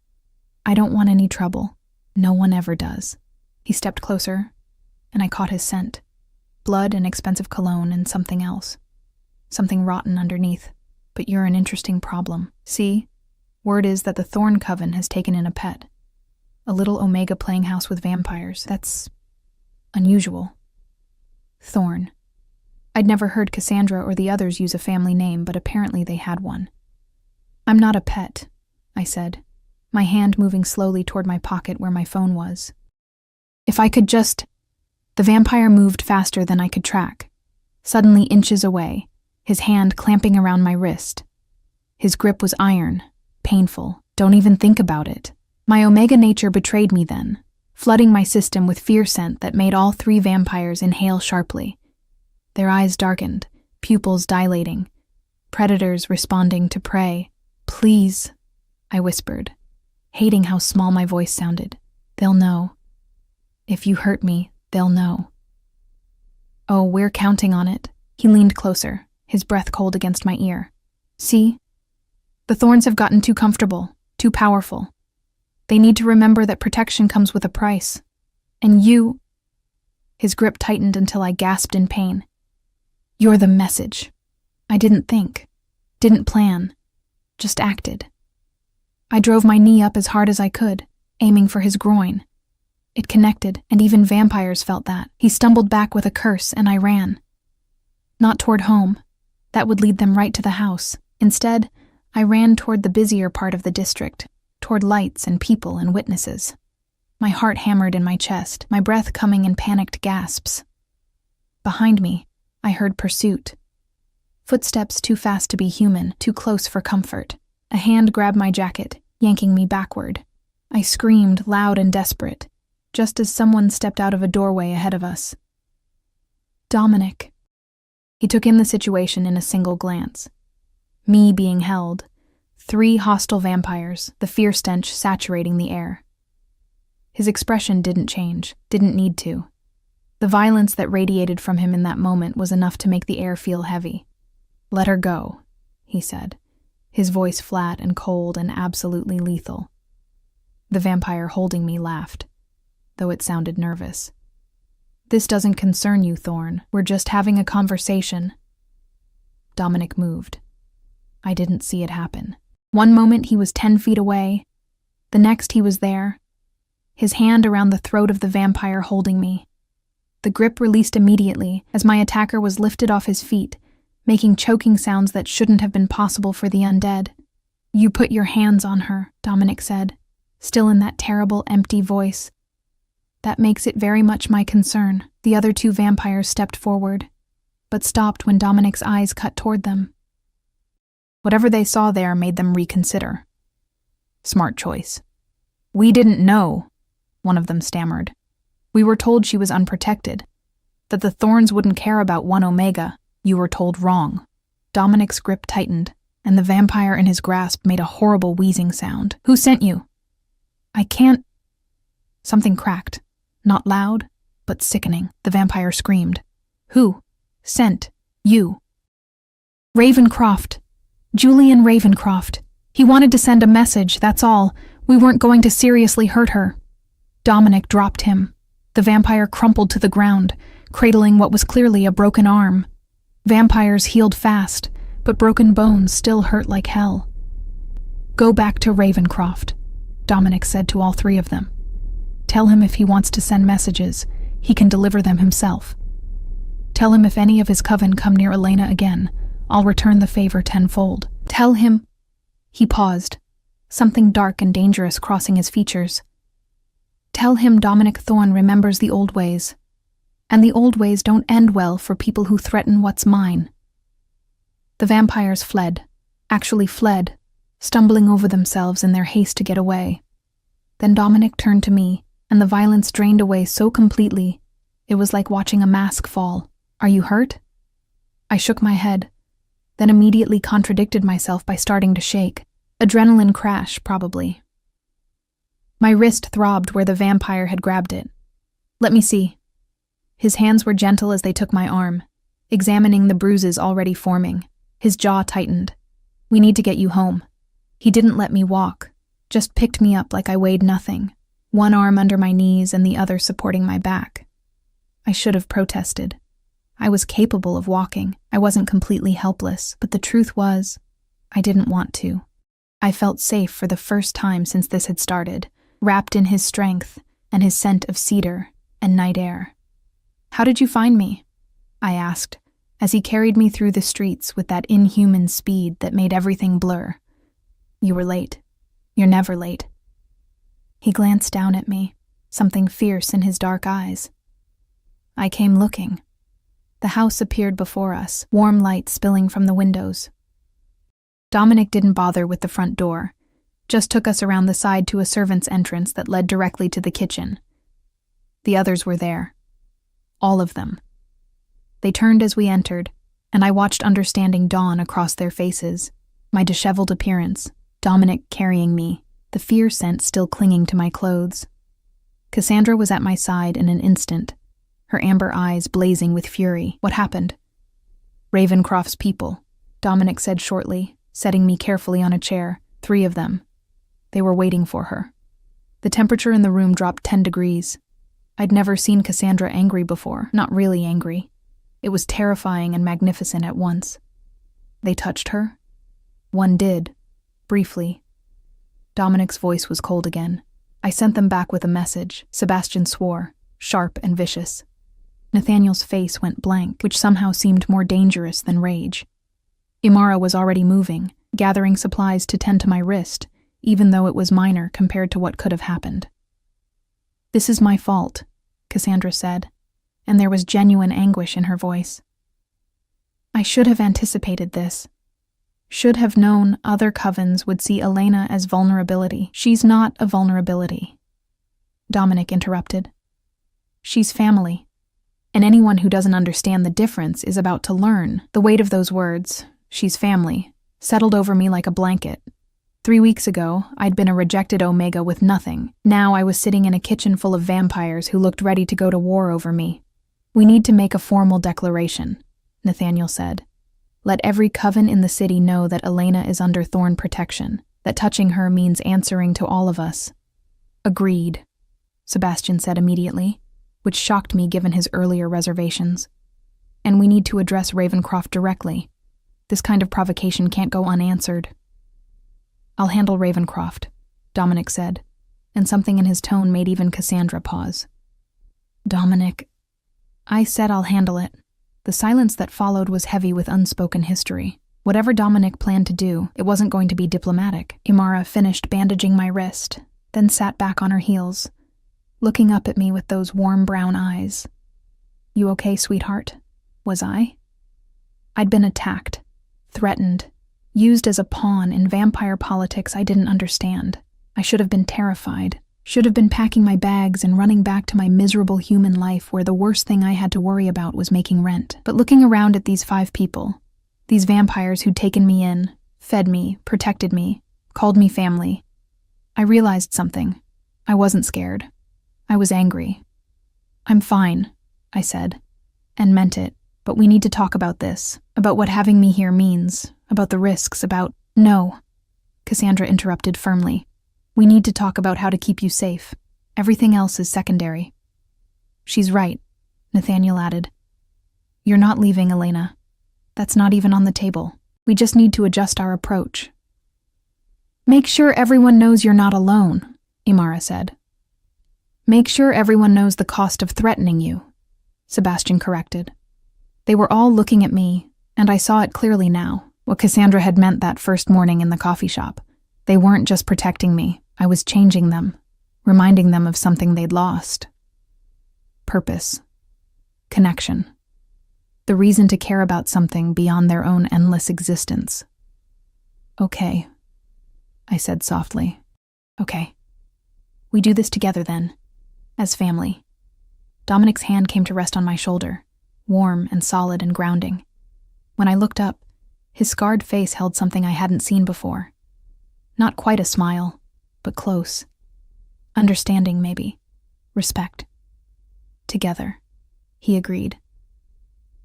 "I don't want any trouble. No one ever does." He stepped closer, and I caught his scent. Blood and expensive cologne and something else. Something rotten underneath. "But you're an interesting problem. See? Word is that the Thorn Coven has taken in a pet. A little Omega playing house with vampires. That's unusual." Thorn. I'd never heard Cassandra or the others use a family name, but apparently they had one. "I'm not a pet," I said, my hand moving slowly toward my pocket where my phone was. "If I could just..." The vampire moved faster than I could track, suddenly inches away, his hand clamping around my wrist. His grip was iron, painful. Don't even think about it. My Omega nature betrayed me then, flooding my system with fear scent that made all 3 vampires inhale sharply. Their eyes darkened, pupils dilating, predators responding to prey. "Please," I whispered, hating how small my voice sounded. "They'll know. If you hurt me, they'll know." "Oh, we're counting on it." He leaned closer, his breath cold against my ear. "See? The Thorns have gotten too comfortable, too powerful. They need to remember that protection comes with a price. And you—" His grip tightened until I gasped in pain. "You're the message." I didn't think, didn't plan, just acted. I drove my knee up as hard as I could, aiming for his groin. It connected, and even vampires felt that. He stumbled back with a curse, and I ran. Not toward home. That would lead them right to the house. Instead, I ran toward the busier part of the district, toward lights and people and witnesses. My heart hammered in my chest, my breath coming in panicked gasps. Behind me, I heard pursuit. Footsteps too fast to be human, too close for comfort. A hand grabbed my jacket, yanking me backward. I screamed, loud and desperate, just as someone stepped out of a doorway ahead of us. Dominic. He took in the situation in a single glance. Me being held. 3 hostile vampires, the fear stench saturating the air. His expression didn't change, didn't need to. The violence that radiated from him in that moment was enough to make the air feel heavy. "Let her go," he said, his voice flat and cold and absolutely lethal. The vampire holding me laughed, though it sounded nervous. "This doesn't concern you, Thorn. We're just having a conversation." Dominic moved. I didn't see it happen. One moment he was 10 feet away. The next he was there, his hand around the throat of the vampire holding me. The grip released immediately as my attacker was lifted off his feet, making choking sounds that shouldn't have been possible for the undead. "You put your hands on her," Dominic said, still in that terrible, empty voice. "That makes it very much my concern." The other 2 vampires stepped forward, but stopped when Dominic's eyes cut toward them. Whatever they saw there made them reconsider. "Smart choice." "We didn't know," one of them stammered. "We were told she was unprotected, that the Thorns wouldn't care about 1 Omega. You were told wrong." Dominic's grip tightened, and the vampire in his grasp made a horrible wheezing sound. "Who sent you?" "I can't—" Something cracked. Not loud, but sickening. The vampire screamed. "Who sent you?" "Ravencroft. Julian Ravencroft. He wanted to send a message, that's all. We weren't going to seriously hurt her." Dominic dropped him. The vampire crumpled to the ground, cradling what was clearly a broken arm. Vampires healed fast, but broken bones still hurt like hell. "Go back to Ravencroft," Dominic said to all 3 of them. "Tell him if he wants to send messages, he can deliver them himself. Tell him if any of his coven come near Elena again, I'll return the favor 10-fold. Tell him—" He paused, something dark and dangerous crossing his features. "Tell him Dominic Thorne remembers the old ways, and the old ways don't end well for people who threaten what's mine." The vampires fled, actually fled, stumbling over themselves in their haste to get away. Then Dominic turned to me, and the violence drained away so completely, it was like watching a mask fall. "Are you hurt?" I shook my head, then immediately contradicted myself by starting to shake. Adrenaline crash, probably. My wrist throbbed where the vampire had grabbed it. "Let me see." His hands were gentle as they took my arm, examining the bruises already forming. His jaw tightened. "We need to get you home." He didn't let me walk, just picked me up like I weighed nothing, one arm under my knees and the other supporting my back. I should have protested. I was capable of walking. I wasn't completely helpless, but the truth was, I didn't want to. I felt safe for the first time since this had started, wrapped in his strength and his scent of cedar and night air. "How did you find me?" I asked, as he carried me through the streets with that inhuman speed that made everything blur. "You were late. You're never late." He glanced down at me, something fierce in his dark eyes. "I came looking." The house appeared before us, warm light spilling from the windows. Dominic didn't bother with the front door, just took us around the side to a servant's entrance that led directly to the kitchen. The others were there. All of them. They turned as we entered, and I watched understanding dawn across their faces. My disheveled appearance, Dominic carrying me, the fear scent still clinging to my clothes. Cassandra was at my side in an instant, her amber eyes blazing with fury. What happened? Ravencroft's people, Dominic said shortly, setting me carefully on a chair, 3 of them. They were waiting for her. The temperature in the room dropped 10 degrees. I'd never seen Cassandra angry before, not really angry. It was terrifying and magnificent at once. They touched her? One did, briefly. Dominic's voice was cold again. I sent them back with a message, Sebastian swore, sharp and vicious. Nathaniel's face went blank, which somehow seemed more dangerous than rage. Imara was already moving, gathering supplies to tend to my wrist, even though it was minor compared to what could have happened. "This is my fault," Cassandra said, and there was genuine anguish in her voice. "I should have anticipated this. Should have known other covens would see Elena as vulnerability. She's not a vulnerability," Dominic interrupted. "She's family, and anyone who doesn't understand the difference is about to learn." The weight of those words, "she's family," settled over me like a blanket. 3 weeks ago, I'd been a rejected Omega with nothing. Now I was sitting in a kitchen full of vampires who looked ready to go to war over me. "We need to make a formal declaration," Nathaniel said. "Let every coven in the city know that Elena is under Thorn protection, that touching her means answering to all of us." "Agreed," Sebastian said immediately, which shocked me given his earlier reservations. "And we need to address Ravencroft directly. This kind of provocation can't go unanswered." "I'll handle Ravencroft," Dominic said, and something in his tone made even Cassandra pause. "Dominic," I said, "I'll handle it." The silence that followed was heavy with unspoken history. Whatever Dominic planned to do, it wasn't going to be diplomatic. Imara finished bandaging my wrist, then sat back on her heels, looking up at me with those warm brown eyes. "You okay, sweetheart?" Was I? I'd been attacked, threatened, used as a pawn in vampire politics I didn't understand. I should have been terrified, should have been packing my bags and running back to my miserable human life where the worst thing I had to worry about was making rent. But looking around at these 5 people, these vampires who'd taken me in, fed me, protected me, called me family, I realized something. I wasn't scared. I was angry. "I'm fine," I said, and meant it, "but we need to talk about this, about what having me here means, about the risks, about—" "No," Cassandra interrupted firmly. "We need to talk about how to keep you safe. Everything else is secondary." "She's right," Nathaniel added. "You're not leaving, Elena. That's not even on the table. We just need to adjust our approach." "Make sure everyone knows you're not alone," Imara said. "Make sure everyone knows the cost of threatening you," Sebastian corrected. They were all looking at me, and I saw it clearly now, what Cassandra had meant that first morning in the coffee shop. They weren't just protecting me, I was changing them, reminding them of something they'd lost. Purpose. Connection. The reason to care about something beyond their own endless existence. "Okay," I said softly. "Okay. We do this together then, as family." Dominic's hand came to rest on my shoulder, warm and solid and grounding. When I looked up, his scarred face held something I hadn't seen before. Not quite a smile, but close. Understanding, maybe. Respect. "Together," he agreed.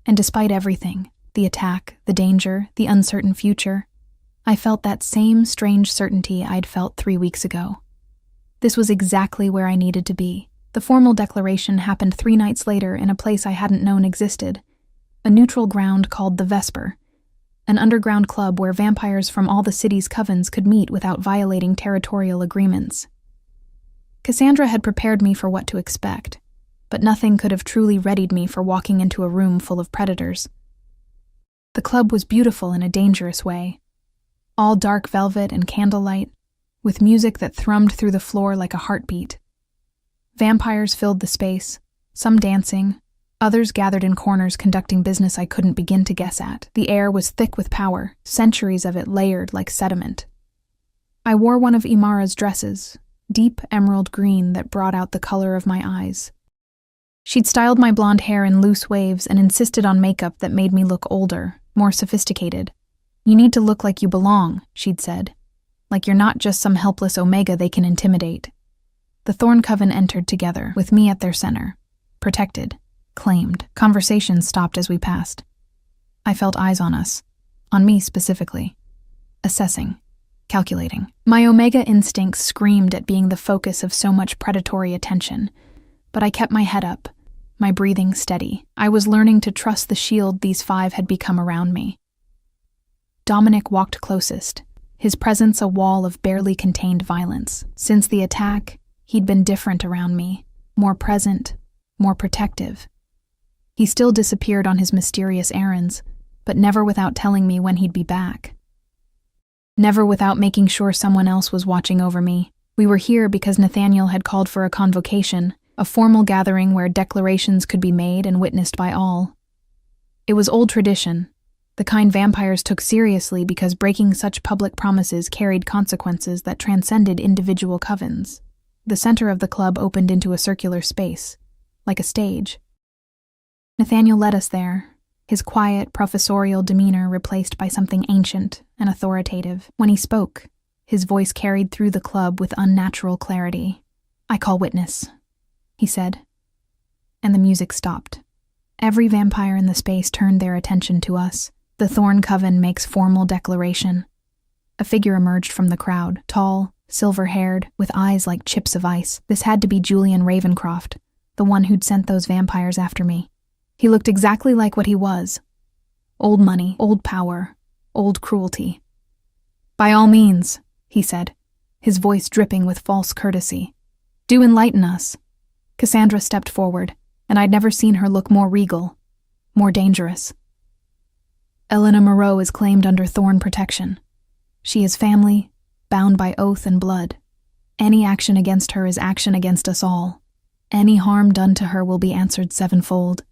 And despite everything, the attack, the danger, the uncertain future, I felt that same strange certainty I'd felt 3 weeks ago. This was exactly where I needed to be. The formal declaration happened 3 nights later in a place I hadn't known existed, a neutral ground called the Vesper, an underground club where vampires from all the city's covens could meet without violating territorial agreements. Cassandra had prepared me for what to expect, but nothing could have truly readied me for walking into a room full of predators. The club was beautiful in a dangerous way, all dark velvet and candlelight, with music that thrummed through the floor like a heartbeat. Vampires filled the space, some dancing, others gathered in corners conducting business I couldn't begin to guess at. The air was thick with power, centuries of it layered like sediment. I wore one of Imara's dresses, deep emerald green that brought out the color of my eyes. She'd styled my blonde hair in loose waves and insisted on makeup that made me look older, more sophisticated. "You need to look like you belong," she'd said. "Like you're not just some helpless Omega they can intimidate." The Thorn Coven entered together, with me at their center. Protected. Claimed. Conversations stopped as we passed. I felt eyes on us. On me specifically. Assessing. Calculating. My Omega instincts screamed at being the focus of so much predatory attention. But I kept my head up, my breathing steady. I was learning to trust the shield these 5 had become around me. Dominic walked closest, his presence a wall of barely contained violence. Since the attack, he'd been different around me, more present, more protective. He still disappeared on his mysterious errands, but never without telling me when he'd be back. Never without making sure someone else was watching over me. We were here because Nathaniel had called for a convocation, a formal gathering where declarations could be made and witnessed by all. It was old tradition, the kind vampires took seriously because breaking such public promises carried consequences that transcended individual covens. The center of the club opened into a circular space, like a stage. Nathaniel led us there, his quiet, professorial demeanor replaced by something ancient and authoritative. When he spoke, his voice carried through the club with unnatural clarity. "I call witness," he said, and the music stopped. Every vampire in the space turned their attention to us. The Thorn Coven makes formal declaration. A figure emerged from the crowd, tall, silver-haired, with eyes like chips of ice. This had to be Julian Ravencroft, the one who'd sent those vampires after me. He looked exactly like what he was. Old money, old power, old cruelty. "By all means," he said, his voice dripping with false courtesy. "Do enlighten us." Cassandra stepped forward, and I'd never seen her look more regal, more dangerous. "Elena Moreau is claimed under Thorn protection. She is family, bound by oath and blood. Any action against her is action against us all. Any harm done to her will be answered sevenfold.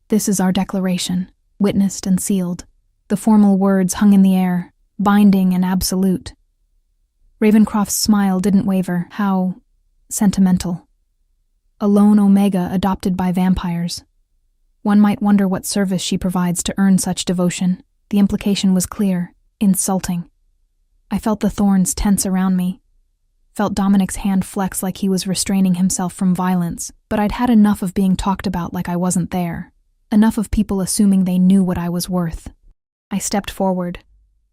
This is our declaration, witnessed and sealed." The formal words hung in the air, binding and absolute. Ravencroft's smile didn't waver. How sentimental. A lone Omega adopted by vampires. One might wonder what service she provides to earn such devotion. The implication was clear, insulting. I felt the thorns tense around me, felt Dominic's hand flex like he was restraining himself from violence, but I'd had enough of being talked about like I wasn't there. Enough of people assuming they knew what I was worth. I stepped forward,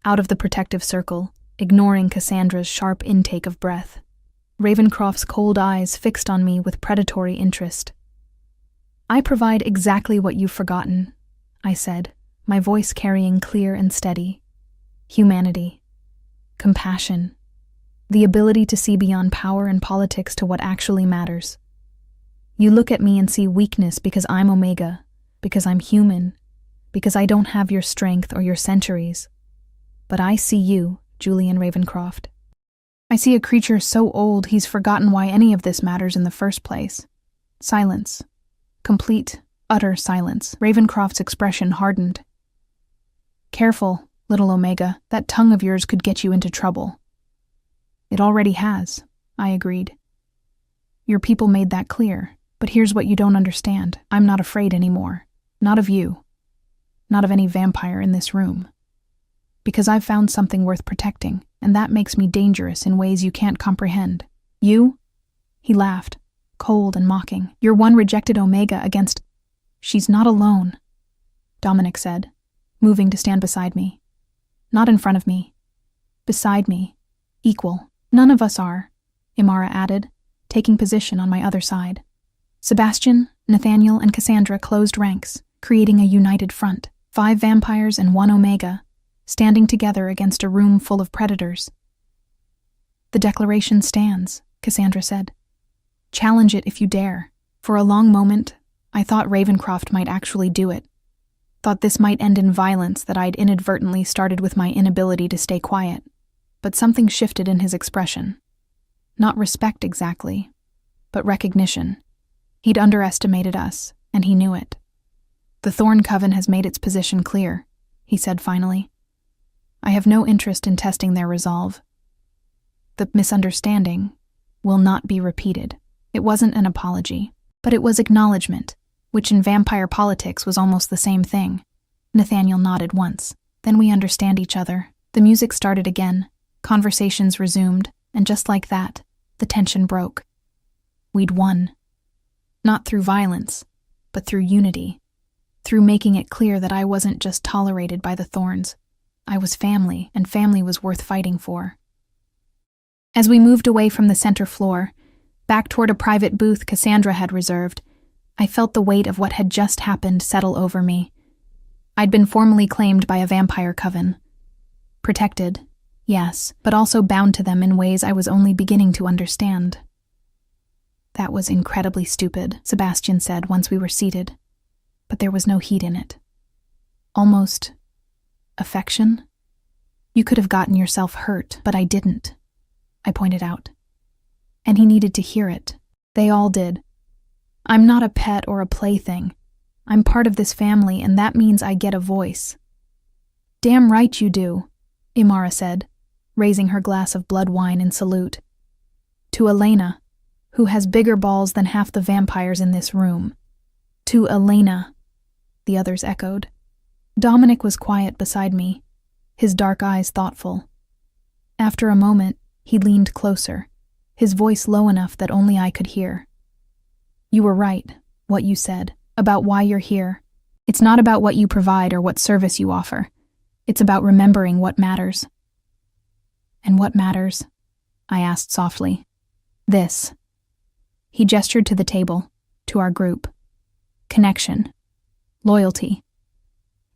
out of the protective circle, ignoring Cassandra's sharp intake of breath. Ravencroft's cold eyes fixed on me with predatory interest. "I provide exactly what you've forgotten," I said, my voice carrying clear and steady. Humanity. Compassion. The ability to see beyond power and politics to what actually matters. You look at me and see weakness because I'm Omega, because I'm human, because I don't have your strength or your centuries. But I see you, Julian Ravencroft. I see a creature so old he's forgotten why any of this matters in the first place. Silence. Complete, utter silence. Ravencroft's expression hardened. "Careful, little Omega, that tongue of yours could get you into trouble." "It already has," I agreed. "Your people made that clear, but here's what you don't understand. I'm not afraid anymore. Not of you. Not of any vampire in this room. Because I've found something worth protecting, and that makes me dangerous in ways you can't comprehend. You?" He laughed, cold and mocking. "You're one rejected Omega against—" "She's not alone," Dominic said, moving to stand beside me. "Not in front of me. Beside me. Equal. None of us are," Imara added, taking position on my other side. Sebastian, Nathaniel, and Cassandra closed ranks, creating a united front. 5 vampires and 1 Omega, standing together against a room full of predators. "The declaration stands," Cassandra said. "Challenge it if you dare." For a long moment, I thought Ravencroft might actually do it. Thought this might end in violence that I'd inadvertently started with my inability to stay quiet. But something shifted in his expression. Not respect exactly, but recognition. He'd underestimated us, and he knew it. "The Thorn Coven has made its position clear," he said finally. "I have no interest in testing their resolve. The misunderstanding will not be repeated." It wasn't an apology, but it was acknowledgement. which in vampire politics was almost the same thing. Nathaniel nodded once. Then we understand each other. The music started again, conversations resumed, and just like that, the tension broke. We'd won. Not through violence, but through unity. Through making it clear that I wasn't just tolerated by the thorns. I was family, and family was worth fighting for. As we moved away from the center floor, back toward a private booth Cassandra had reserved, I felt the weight of what had just happened settle over me. I'd been formally claimed by a vampire coven. Protected, yes, but also bound to them in ways I was only beginning to understand. That was incredibly stupid, Sebastian said once we were seated, but there was no heat in it. Almost affection? You could have gotten yourself hurt, but I didn't, I pointed out. And he needed to hear it. They all did. I'm not a pet or a plaything. I'm part of this family, and that means I get a voice. Damn right you do, Imara said, raising her glass of blood wine in salute. To Elena, who has bigger balls than half the vampires in this room. To Elena, the others echoed. Dominic was quiet beside me, his dark eyes thoughtful. After a moment, he leaned closer, his voice low enough that only I could hear. You were right, what you said, about why you're here. It's not about what you provide or what service you offer. It's about remembering what matters. And what matters? I asked softly. This. He gestured to the table, to our group. Connection. Loyalty.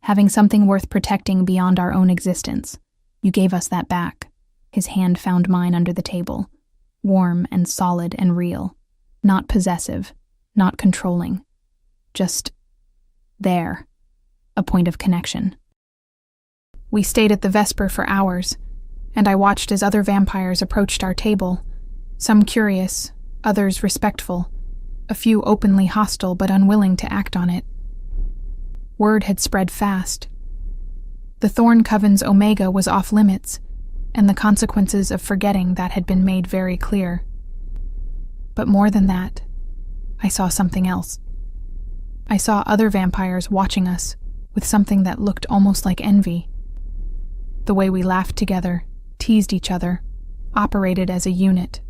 Having something worth protecting beyond our own existence. You gave us that back. His hand found mine under the table. Warm and solid and real. Not possessive. Not controlling. Just there. A point of connection. We stayed at the Vesper for hours, and I watched as other vampires approached our table, some curious, others respectful, a few openly hostile but unwilling to act on it. Word had spread fast. The Thorn Coven's Omega was off limits, and the consequences of forgetting that had been made very clear. But more than that, I saw something else. I saw other vampires watching us with something that looked almost like envy. The way we laughed together, teased each other, operated as a unit.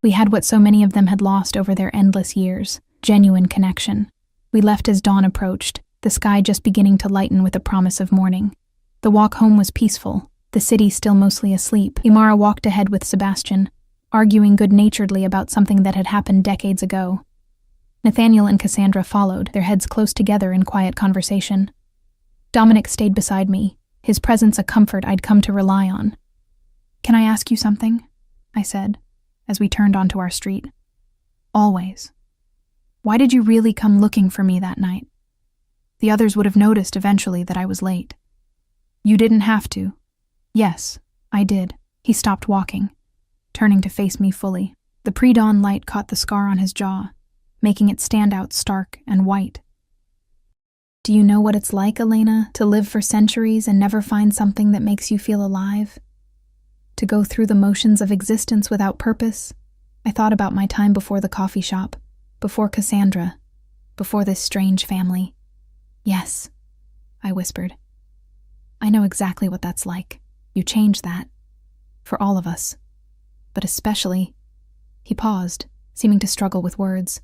We had what so many of them had lost over their endless years, genuine connection. We left as dawn approached, the sky just beginning to lighten with the promise of morning. The walk home was peaceful, the city still mostly asleep. Imara walked ahead with Sebastian, arguing good-naturedly about something that had happened decades ago. Nathaniel and Cassandra followed, their heads close together in quiet conversation. Dominic stayed beside me, his presence a comfort I'd come to rely on. Can I ask you something? I said, as we turned onto our street. Always. Why did you really come looking for me that night? The others would have noticed eventually that I was late. You didn't have to. Yes, I did. He stopped walking, turning to face me fully. The pre-dawn light caught the scar on his jaw, making it stand out stark and white. Do you know what it's like, Elena, to live for centuries and never find something that makes you feel alive? To go through the motions of existence without purpose? I thought about my time before the coffee shop, before Cassandra, before this strange family. Yes, I whispered. I know exactly what that's like. You changed that. For all of us. But especially... He paused, seeming to struggle with words.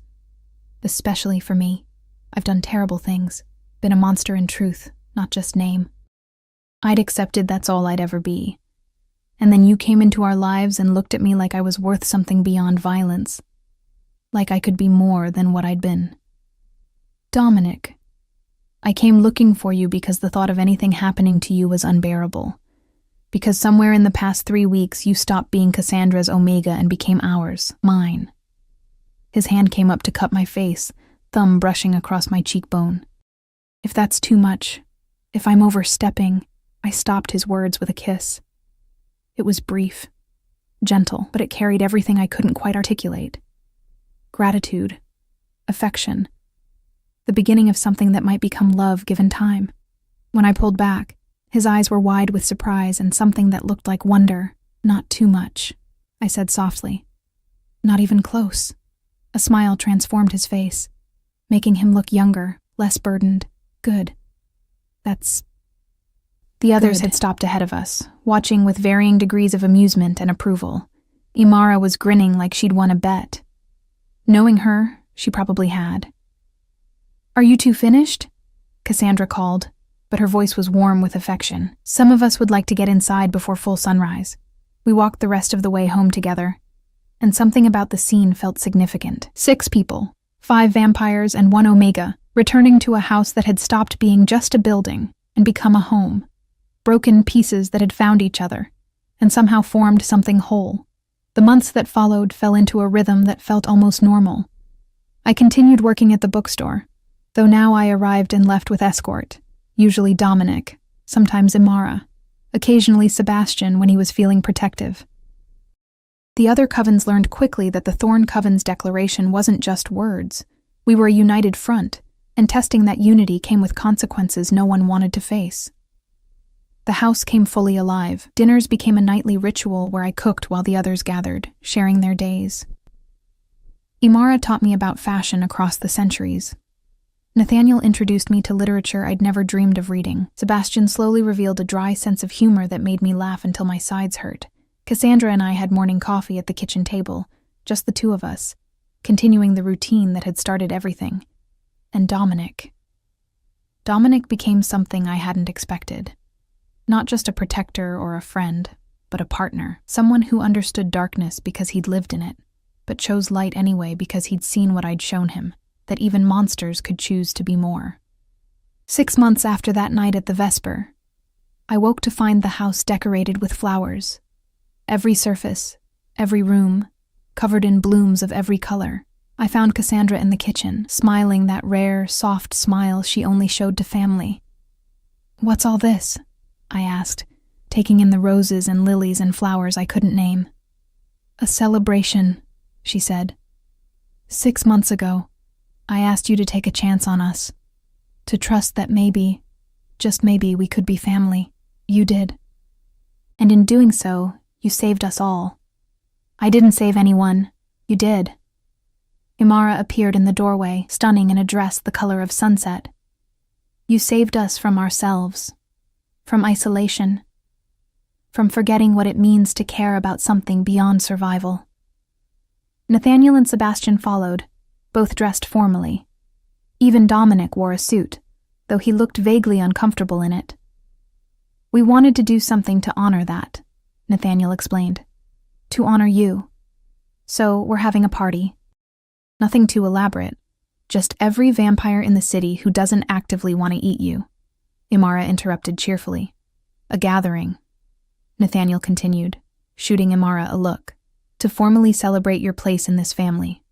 Especially for me. I've done terrible things. Been a monster in truth, not just name. I'd accepted that's all I'd ever be. And then you came into our lives and looked at me like I was worth something beyond violence. Like I could be more than what I'd been. Dominic, I came looking for you because the thought of anything happening to you was unbearable. Because somewhere in the past 3 weeks you stopped being Cassandra's Omega and became ours, mine. His hand came up to cup my face, thumb brushing across my cheekbone. If that's too much, if I'm overstepping, I stopped his words with a kiss. It was brief, gentle, but it carried everything I couldn't quite articulate. Gratitude, affection, the beginning of something that might become love given time. When I pulled back, his eyes were wide with surprise and something that looked like wonder. Not too much, I said softly. Not even close. A smile transformed his face. making him look younger, less burdened. Good. That's... The others had stopped ahead of us, watching with varying degrees of amusement and approval. Imara was grinning like she'd won a bet. Knowing her, she probably had. "Are you two finished?" Cassandra called, but her voice was warm with affection. "Some of us would like to get inside before full sunrise." We walked the rest of the way home together, and something about the scene felt significant. 6 people, 5 vampires and 1 Omega, returning to a house that had stopped being just a building and become a home. Broken pieces that had found each other, and somehow formed something whole. The months that followed fell into a rhythm that felt almost normal. I continued working at the bookstore, though now I arrived and left with escort, usually Dominic, sometimes Imara, occasionally Sebastian when he was feeling protective. The other covens learned quickly that the Thorn Coven's declaration wasn't just words. We were a united front, and testing that unity came with consequences no one wanted to face. The house came fully alive. Dinners became a nightly ritual where I cooked while the others gathered, sharing their days. Imara taught me about fashion across the centuries. Nathaniel introduced me to literature I'd never dreamed of reading. Sebastian slowly revealed a dry sense of humor that made me laugh until my sides hurt. Cassandra and I had morning coffee at the kitchen table, just the two of us, continuing the routine that had started everything. And Dominic. Dominic became something I hadn't expected. Not just a protector or a friend, but a partner. Someone who understood darkness because he'd lived in it, but chose light anyway because he'd seen what I'd shown him, that even monsters could choose to be more. 6 months after that night at the Vesper, I woke to find the house decorated with flowers. Every surface, every room, covered in blooms of every color. I found Cassandra in the kitchen, smiling that rare, soft smile she only showed to family. "What's all this?" I asked, taking in the roses and lilies and flowers I couldn't name. "A celebration," she said. 6 months ago, I asked you to take a chance on us, to trust that maybe, just maybe, we could be family. You did. And in doing so, you saved us all. I didn't save anyone. You did." Imara appeared in the doorway, stunning in a dress the color of sunset. "You saved us from ourselves. From isolation, from forgetting what it means to care about something beyond survival." Nathaniel and Sebastian followed, both dressed formally. Even Dominic wore a suit, though he looked vaguely uncomfortable in it. "We wanted to do something to honor that," Nathaniel explained. "To honor you. So we're having a party. Nothing too elaborate, just every vampire in the city who doesn't actively want to eat you." Imara interrupted cheerfully. "A gathering," Nathaniel continued, shooting Imara a look, "to formally celebrate your place in this family,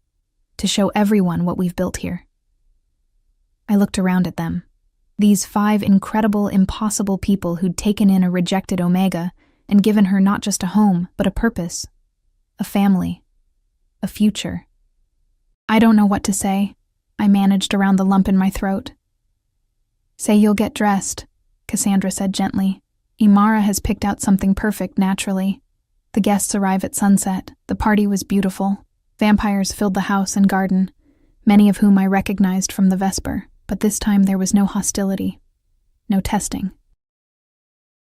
to show everyone what we've built here." I looked around at them. These 5 incredible, impossible people who'd taken in a rejected Omega and given her not just a home, but a purpose, a family, a future. I don't know what to say. I managed around the lump in my throat. "Say you'll get dressed," Cassandra said gently. "Imara has picked out something perfect naturally. The guests arrive at sunset. The party was beautiful. Vampires filled the house and garden, many of whom I recognized from the Vesper, but this time there was no hostility, no testing.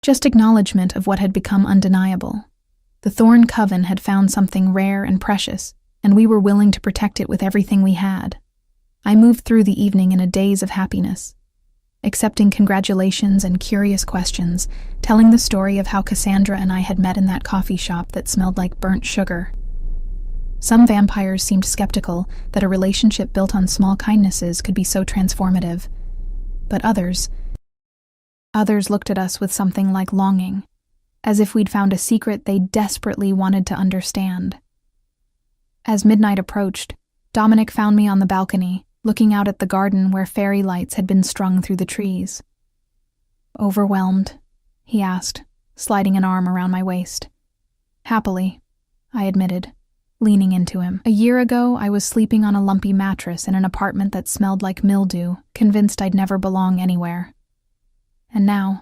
Just acknowledgement of what had become undeniable. The Thorn Coven had found something rare and precious, and we were willing to protect it with everything we had. I moved through the evening in a daze of happiness, accepting congratulations and curious questions, telling the story of how Cassandra and I had met in that coffee shop that smelled like burnt sugar. Some vampires seemed skeptical that a relationship built on small kindnesses could be so transformative, but others looked at us with something like longing, as if we'd found a secret they desperately wanted to understand. As midnight approached, Dominic found me on the balcony, looking out at the garden where fairy lights had been strung through the trees. "Overwhelmed?" he asked, sliding an arm around my waist. "Happily," I admitted, leaning into him. "A year ago, I was sleeping on a lumpy mattress in an apartment that smelled like mildew, convinced I'd never belong anywhere. And now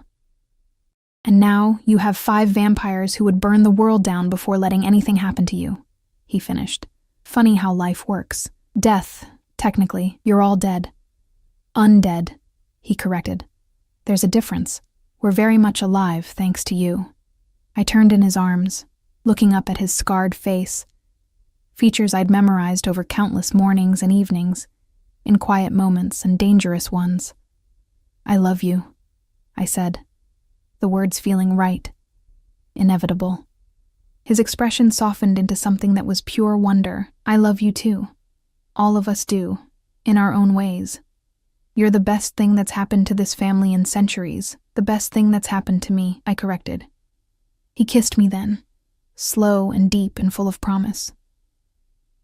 you have 5 vampires who would burn the world down before letting anything happen to you," he finished. "Funny how life works. Death, Technically, you're all dead. Undead, he corrected. There's a difference. We're very much alive, thanks to you. I turned in his arms, looking up at his scarred face, features I'd memorized over countless mornings and evenings, in quiet moments and dangerous ones. I love you, I said, the words feeling right, inevitable. His expression softened into something that was pure wonder. I love you too. All of us do, in our own ways. You're the best thing that's happened to this family in centuries, the best thing that's happened to me, I corrected. He kissed me then, slow and deep and full of promise.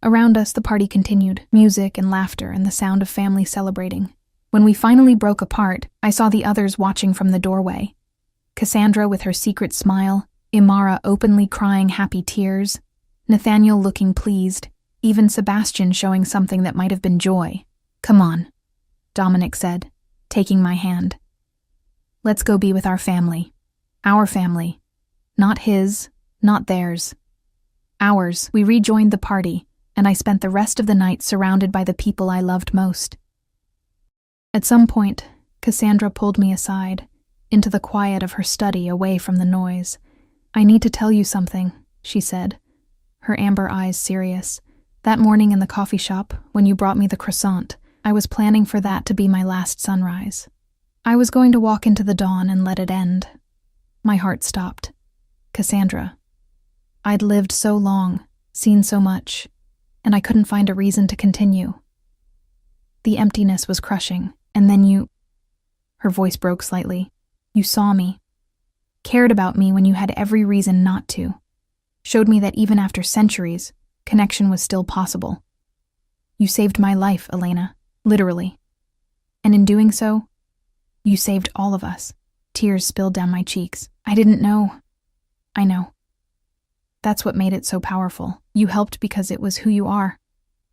Around us, the party continued, music and laughter and the sound of family celebrating. When we finally broke apart, I saw the others watching from the doorway. Cassandra with her secret smile, Imara openly crying happy tears, Nathaniel looking pleased, even Sebastian showing something that might have been joy. Come on, Dominic said, taking my hand. Let's go be with our family. Our family. Not his, not theirs. Ours. We rejoined the party, and I spent the rest of the night surrounded by the people I loved most. At some point, Cassandra pulled me aside, into the quiet of her study away from the noise. I need to tell you something, she said, her amber eyes serious. That morning in the coffee shop, when you brought me the croissant, I was planning for that to be my last sunrise. I was going to walk into the dawn and let it end. My heart stopped. Cassandra. I'd lived so long, seen so much, and I couldn't find a reason to continue. The emptiness was crushing, and then you... Her voice broke slightly. You saw me. Cared about me when you had every reason not to. Showed me that even after centuries, connection was still possible. You saved my life, Elena, literally. And in doing so, you saved all of us. Tears spilled down my cheeks. I didn't know. I know. That's what made it so powerful. You helped because it was who you are,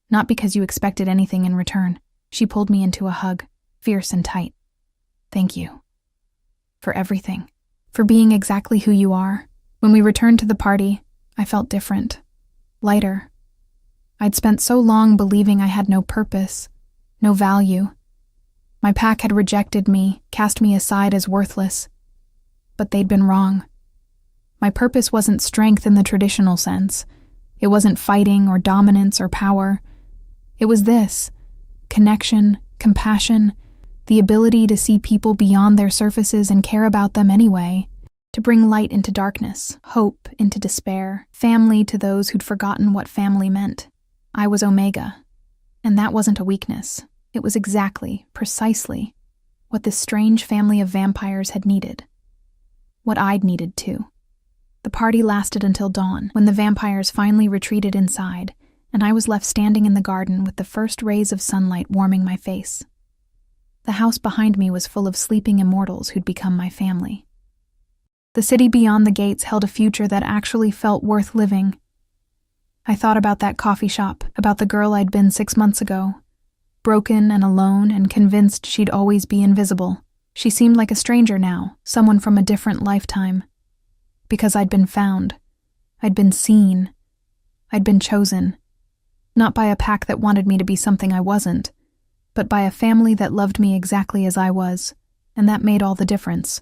not because you expected anything in return. She pulled me into a hug, fierce and tight. Thank you. For everything. For being exactly who you are. When we returned to the party, I felt different. Lighter. I'd spent so long believing I had no purpose, no value. My pack had rejected me, cast me aside as worthless. But they'd been wrong. My purpose wasn't strength in the traditional sense. It wasn't fighting or dominance or power. It was this: connection, compassion, the ability to see people beyond their surfaces and care about them anyway, to bring light into darkness, hope into despair, family to those who'd forgotten what family meant. I was Omega, and that wasn't a weakness. It was exactly, precisely, what this strange family of vampires had needed. What I'd needed too. The party lasted until dawn, when the vampires finally retreated inside, and I was left standing in the garden with the first rays of sunlight warming my face. The house behind me was full of sleeping immortals who'd become my family. The city beyond the gates held a future that actually felt worth living. I thought about that coffee shop, about the girl I'd been 6 months ago, broken and alone and convinced she'd always be invisible. She seemed like a stranger now, someone from a different lifetime. Because I'd been found. I'd been seen. I'd been chosen. Not by a pack that wanted me to be something I wasn't, but by a family that loved me exactly as I was, and that made all the difference.